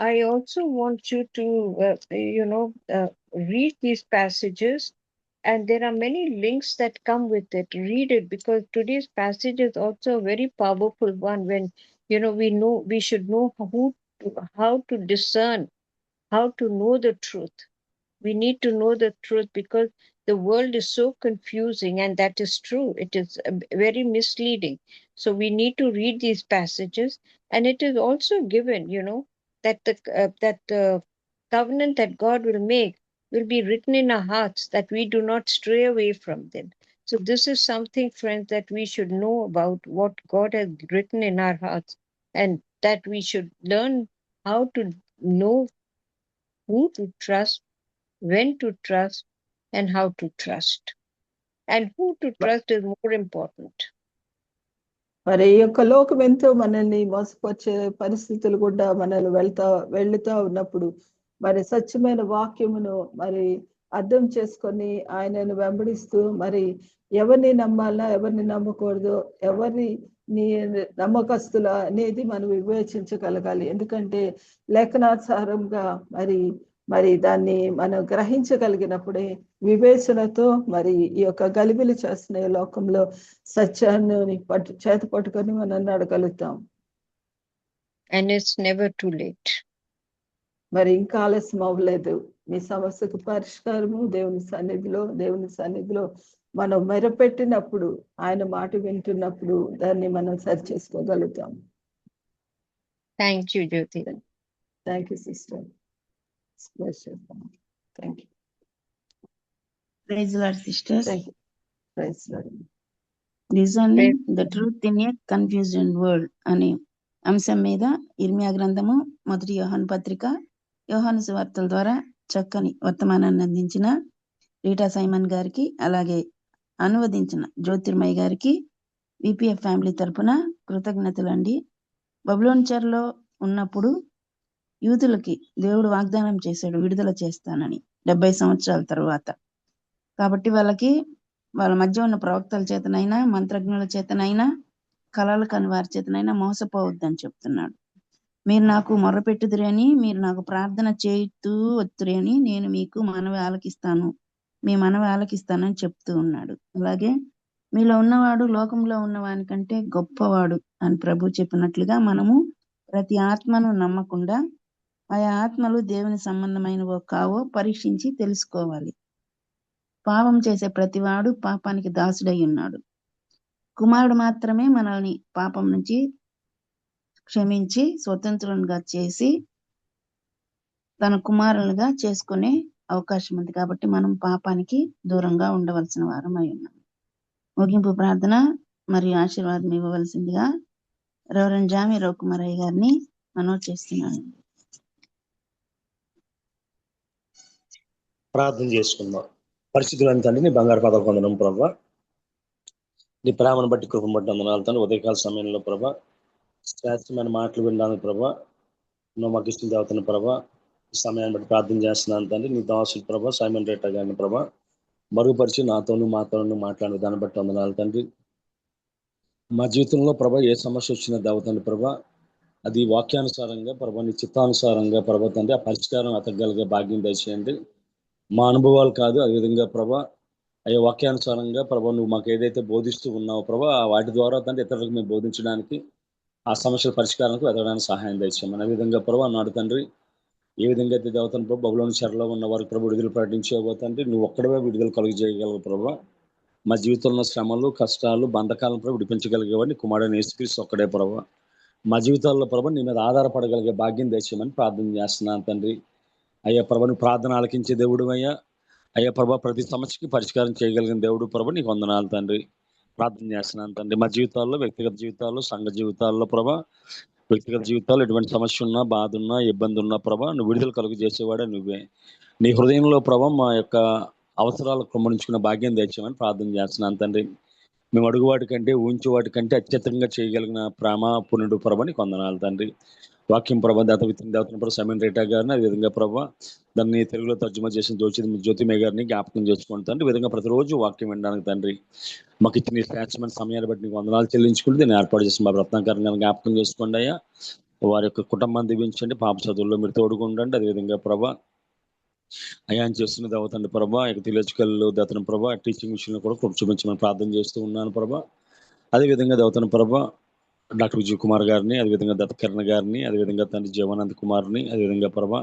I also want you to, read these passages. And there are many links that come with it. Read it, because today's passage is also a very powerful one. When, we should know how to discern, how to know the truth. We need to know the truth because the world is so confusing, and that is true. It is very misleading. So we need to read these passages, and it is also given, that the covenant that God will make will be written in our hearts, that we do not stray away from them. So this is something, friends, that we should know about what God has written in our hearts, and that we should learn how to know who to trust, when to trust, and how to trust. And who to trust is more important. మరి ఈ యొక్క లోకం ఎంతో మనల్ని మోసపరిచే పరిస్థితులు కూడా మనల్ని వెళ్తా ఉన్నప్పుడు మరి సత్యమైన వాక్యమును మరి అర్థం చేసుకొని ఆయనను వెంబడిస్తూ మరి ఎవరిని నమ్మాలా, ఎవరిని నమ్మకూడదు, ఎవరిని నమ్మకస్తుల అనేది మనం వివేచించగలగాలి. ఎందుకంటే లేఖనానుసారంగా మరి దాన్ని మనం గ్రహించగలిగినప్పుడే వివేచనతో మరి ఈ యొక్క గలిబిలి చేస్తున్న లోకంలో సత్యాన్ని చేత పట్టుకొని మనం నడగలుగుతాం. And it's never too late. మరి ఇంకా ఆలస్యం అవ్వలేదు. మీ సమస్యకు పరిష్కారము దేవుని సన్నిధిలో మనం మెరపెట్టినప్పుడు, ఆయన మాట వింటున్నప్పుడు దాన్ని మనం సరి చేసుకోగలుగుతాం. Thank you, Jyoti. Thank you sister. Thank you. Praise the Lord, sisters. Thank you. Praise the Lord. Discerning the truth in a confused world అనే అంశం మీద ఇర్మియా గ్రంథము, 1 యోహాను పత్రిక, యోహాను సువార్తల ద్వారా చక్కని వర్తమానాన్ని అందించిన రీటా సైమన్ గారికి, అలాగే అనువదించిన జ్యోతిర్మయ్య గారికి విపిఎఫ్ ఫ్యామిలీ తరపున కృతజ్ఞతలండి. బబులోను చెరలో ఉన్నప్పుడు యూదులకి దేవుడు వాగ్దానం చేశాడు విడుదల చేస్తానని 70 సంవత్సరాల తర్వాత. కాబట్టి వాళ్ళ మధ్య ఉన్న ప్రవక్తల చేతనైనా, మంత్రజ్ఞుల చేతనైనా, కళలు కని వారి చేతనైనా మోసపోవద్దని చెప్తున్నాడు. మీరు నాకు మొర్రపెట్టుదురు అని, మీరు నాకు ప్రార్థన చేయుతూ వత్తురు అని నేను మీకు మనవి ఆలకిస్తానని చెప్తూ ఉన్నాడు. అలాగే మీలో ఉన్నవాడు లోకంలో ఉన్నవాని కంటే గొప్పవాడు అని ప్రభు చెప్పినట్లుగా మనము ప్రతి ఆత్మను నమ్మకుండా ఆయా ఆత్మలు దేవుని సంబంధమైనవో కావో పరీక్షించి తెలుసుకోవాలి. పాపం చేసే ప్రతివాడు పాపానికి దాసుడై ఉన్నాడు. కుమారుడు మాత్రమే మనల్ని పాపం నుంచి క్షమించి స్వతంత్రులుగా చేసి తన కుమారులుగా చేసుకునే అవకాశం ఉంది. కాబట్టి మనం పాపానికి దూరంగా ఉండవలసిన వారమై ఉన్నాం. ముగింపు ప్రార్థన మరియు ఆశీర్వాదం ఇవ్వవలసిందిగా రెవరెండ్ జామి రవికుమారయ్య గారిని మనవి చేస్తున్నాను. ప్రార్థన చేసుకుందాం. పరిస్థితులను తండ్రి నీ బంగారు పదవి పొందడం ప్రభా, నీ ప్రేమను బట్టి కృపను బట్టి వందనాలు తండ్రి. ఉదయకాల సమయంలో ప్రభా శ్రేష్టమైన మాటలు వినడానికి ప్రభా, నువ్వు మాకు ఇష్టం దేవతను ప్రభా, ఈ సమయాన్ని బట్టి ప్రార్థన చేస్తున్నాను తండ్రి. నీ దాసుడు ప్రభా సైమన్ రేటా గారిని ప్రభా మరుగుపరిచి మాతోనూ మాట్లాడిన దాన్ని బట్టి వందనాలు తండ్రి. మా జీవితంలో ప్రభా ఏ సమస్య వచ్చినా దేవతండి ప్రభా, అది వాక్యానుసారంగా ప్రభా, నీ చిత్తానుసారంగా ప్రభా తండ్రి ఆ పరిష్కారం అతగలిగే భాగ్యం దయచేయండి. మా అనుభవాలు కాదు, అదేవిధంగా ప్రభా అయ్యే వాక్యానుసారంగా ప్రభా నువ్వు మాకు ఏదైతే బోధిస్తూ ఉన్నావో ప్రభా వాటి ద్వారా తండ్రి ఇతరులకు మేము బోధించడానికి, ఆ సమస్యల పరిష్కారానికి ఎదగడానికి సహాయం దయచేయమని. అదేవిధంగా ప్రభా నాడు తండ్రి ఏ విధంగా అయితే దేవతను ప్రభు బబులోను చెరలో ఉన్న వారికి ప్రభు విడుదల ప్రకటించబోతంటే నువ్వు ఒక్కడవే విడుదల కలుగు చేయగలవు ప్రభా. మా జీవితంలో శ్రమలు, కష్టాలు, బంధకాలను ప్రభు విడిపించగలిగేవాడిని కుమారుడైన యేసుక్రీస్తు ఒక్కడే ప్రభా. మా జీవితాల్లో ప్రభు నీ మీద ఆధారపడగలిగే భాగ్యం దయచేయమని ప్రార్థన చేస్తున్నాను తండ్రి. అయ్యా ప్రభు నువ్వు ప్రార్థన ఆలకించే దేవుడు అయ్యా, అయ్యా ప్రభా, ప్రతి సమస్యకి పరిష్కారం చేయగలిగిన దేవుడు ప్రభా, నీకు వందనాలు తండ్రి. ప్రార్థన చేస్తున్నాను తండ్రి, మా జీవితాల్లో, వ్యక్తిగత జీవితాల్లో, సంఘ జీవితాల్లో ప్రభా, వ్యక్తిగత జీవితాల్లో ఎటువంటి సమస్య ఉన్నా, బాధ ఉన్నా, ఇబ్బంది ఉన్నా ప్రభా, నువ్వు విడుదల కలుగు చేసేవాడే నువ్వే. నీ హృదయంలో ప్రభా మా యొక్క అవసరాలు కుమ్మరించుకున్న భాగ్యం తెచ్చామని ప్రార్థన చేస్తున్నాను తండ్రి. మేము అడుగు వాటికంటే, ఊహించే వాటికంటే అత్యధికంగా చేయగలిగిన ప్రేమ పుణ్యుడు ప్రభా, నీకు వందనాలు తండ్రి. వాక్యం ప్రభా, దేవతన సమీన్ రేటా గారిని, అదేవిధంగా ప్రభా దాన్ని తెలుగులో తర్జుమా చేసిన జ్యోతిమయ్య గారిని జ్ఞాపకం చేసుకోండి తండ్రి. ఈ విధంగా ప్రతిరోజు వాక్యం వినడానికి తండ్రి మాకు ఇచ్చిన శ్రేష్టమైన సమయాన్ని బట్టి నీకు వందనాలు చెల్లించుకుంటూ దీన్ని ఏర్పాటు చేసిన మా రత్నాకరణ గారిని జ్ఞాపకం చేసుకోండి అయ్యా. వారి యొక్క కుటుంబాన్ని దీవించండి, పాప చదువుల్లో మీరు తోడుకుండండి. అదేవిధంగా ప్రభా అయ్యా ఆయన చేస్తున్న దేవతండి ప్రభా, థియలాజికల్ దేవతన ప్రభా టీచింగ్ విషయంలో కూడా కృప చూపించమని ప్రార్థన చేస్తూ ఉన్నాను ప్రభా. అదేవిధంగా దేవతన ప్రభా డాక్టర్ విజయ్ కుమార్ గారిని, అదేవిధంగా దత్తకిరణ్ గారిని, అదేవిధంగా తండ్రి జీవానంద్ కుమార్ని, అదేవిధంగా ప్రభా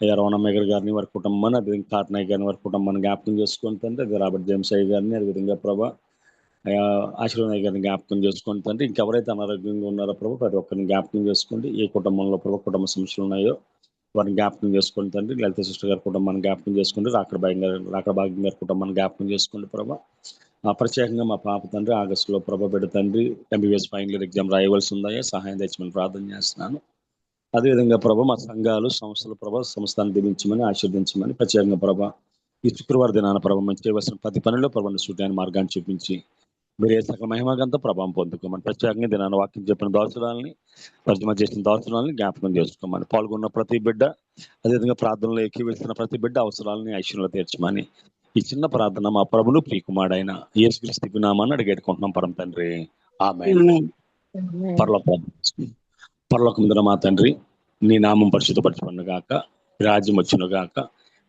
అయ్యా రవణమ్మయ్య గారిని, వారి కుటుంబాన్ని, అదేవిధంగా కాటనాయ్ గారిని, వారి కుటుంబాన్ని జ్ఞాపకం చేసుకుని తండ్రి. అదే రాబర్ట్ జేమ్స్ అయ్య గారిని, అదేవిధంగా ప్రభా అయ్యా ఆశీర్వాద్ గారిని జ్ఞాపకం చేసుకోండి తండ్రి. ఇంకెవరైతే అనారోగ్యంగా ఉన్నారో ప్రభా ప్రతి ఒక్కరిని జ్ఞాపకం చేసుకోండి. ఏ కుటుంబంలో ప్రభా కుటుంబ సమస్యలు ఉన్నాయో వారిని జ్ఞాపకం చేసుకోండి తండ్రి. లలిత సిస్టర్ గారి కుటుంబాన్ని జ్ఞాపకం చేసుకోండి. రాకడ భాగ్యం గారి కుటుంబాన్ని జ్ఞాపకం చేసుకోండి ప్రభా. ప్రత్యేకంగా మా పాప తండ్రి ఆగస్టులో ప్రభా బిడ్డ తండ్రి MBBS ఫైనల్ ఇయర్ ఎగ్జామ్ రాయవలసి ఉందా, సహాయం తెచ్చమని ప్రార్థన చేస్తున్నాను. అదేవిధంగా ప్రభా మా సంఘాలు, సంస్థలు ప్రభా సంస్థాన్ని దీవించమని, ఆశీర్వదించమని ప్రత్యేకంగా ప్రభా ఈ శుక్రవారం దినాన ప్రభా మంచి చేయవలసిన 10 పనుల్లో ప్రభావం సూటాన్ని మార్గాన్ని చూపించి మీరు ఏ సకల మహిమగంతా ప్రభావం పొందుకోమని ప్రత్యేకంగా దినాన వాక్యం చెప్పిన దోషురాలని, తర్జుమా చేసిన దోషురాలని జ్ఞాపకం చేసుకోమని, పాల్గొన్న ప్రతి బిడ్డ, అదేవిధంగా ప్రార్థనలో ఎక్కివెళ్తున్న ప్రతి బిడ్డ అవసరాలని ఐశ్వర్యంలో తీర్చమని ఈ చిన్న ప్రార్థన మా ప్రభును ప్రియకుమారుడైన యేసుక్రీస్తు నామాన్ని అడిగేట్టుకుంటున్నాం పరమ తండ్రి. ఆమేన్. పరలోకముందున మా తండ్రి, నీ నామం పరిశుద్ధపరచబడును గాక, రాజ్యం వచ్చును గాక,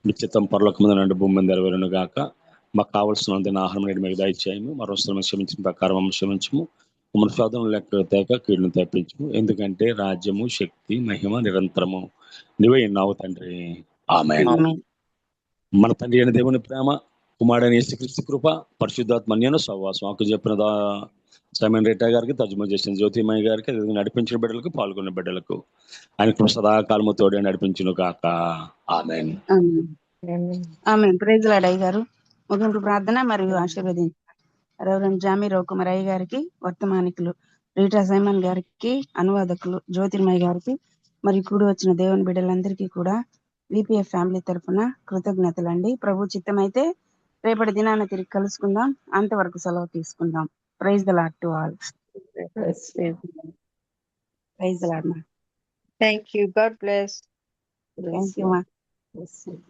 మీ చిత్తం పరలోకముందు నుండి భూమి మీద నెరవేరును గాక. మాకు కావలసిన ఆహారం నేడు మీకు దయచేయము, మరో క్షమించిన ప్రకారం మమ్మల్ని క్షమించము, మమ్మల్ని శోధనలు లెక్క తేక కీడును తెప్పించము. ఎందుకంటే రాజ్యము, శక్తి, మహిమ నిరంతరము నువ్వే ఉన్నావు తండ్రి. ఆమేన్. మన తండ్రి అయిన దేవుని ప్రేమ, కుమారుడైన యేసుక్రీస్తు కృప, పరిశుద్ధాత్మ అన్యోన్య సహవాసం, ఆకు చెప్పిన సమీన్ రేటా గారికి, తర్జుమా చేసిన జ్యోతిమయ్య గారికి, నడిపించిన బిడ్డలకు, పాల్గొన్న బిడ్డలకు ఆయన సదాకాలము తోడే నడిపించును కాక. ఆమేన్. ఆమేన్. ప్రైజ్ లార్డ్ అయ్య గారు. ముగింపు ప్రార్థన మరియు ఆశీర్వదించారు రెవరెండ్ జామీ రవికుమార్ అయ్య గారికి, వర్తమానికులు రీటా సైమన్ గారికి, అనువాదకులు జ్యోతిర్మయ్య గారికి, మరియు కూడి వచ్చిన దేవుని బిడ్డలందరికీ కూడా VPF ఫ్యామిలీ తరఫున కృతజ్ఞతలండి. ప్రభు చిత్తమైతే రేపటి దినాన తిరిగి కలుసుకుందాం. అంతవరకు సెలవు తీసుకుందాం. Praise the lord to all. Praise the lord మా. Thank you. God bless. Thank you మా. Yes, yes.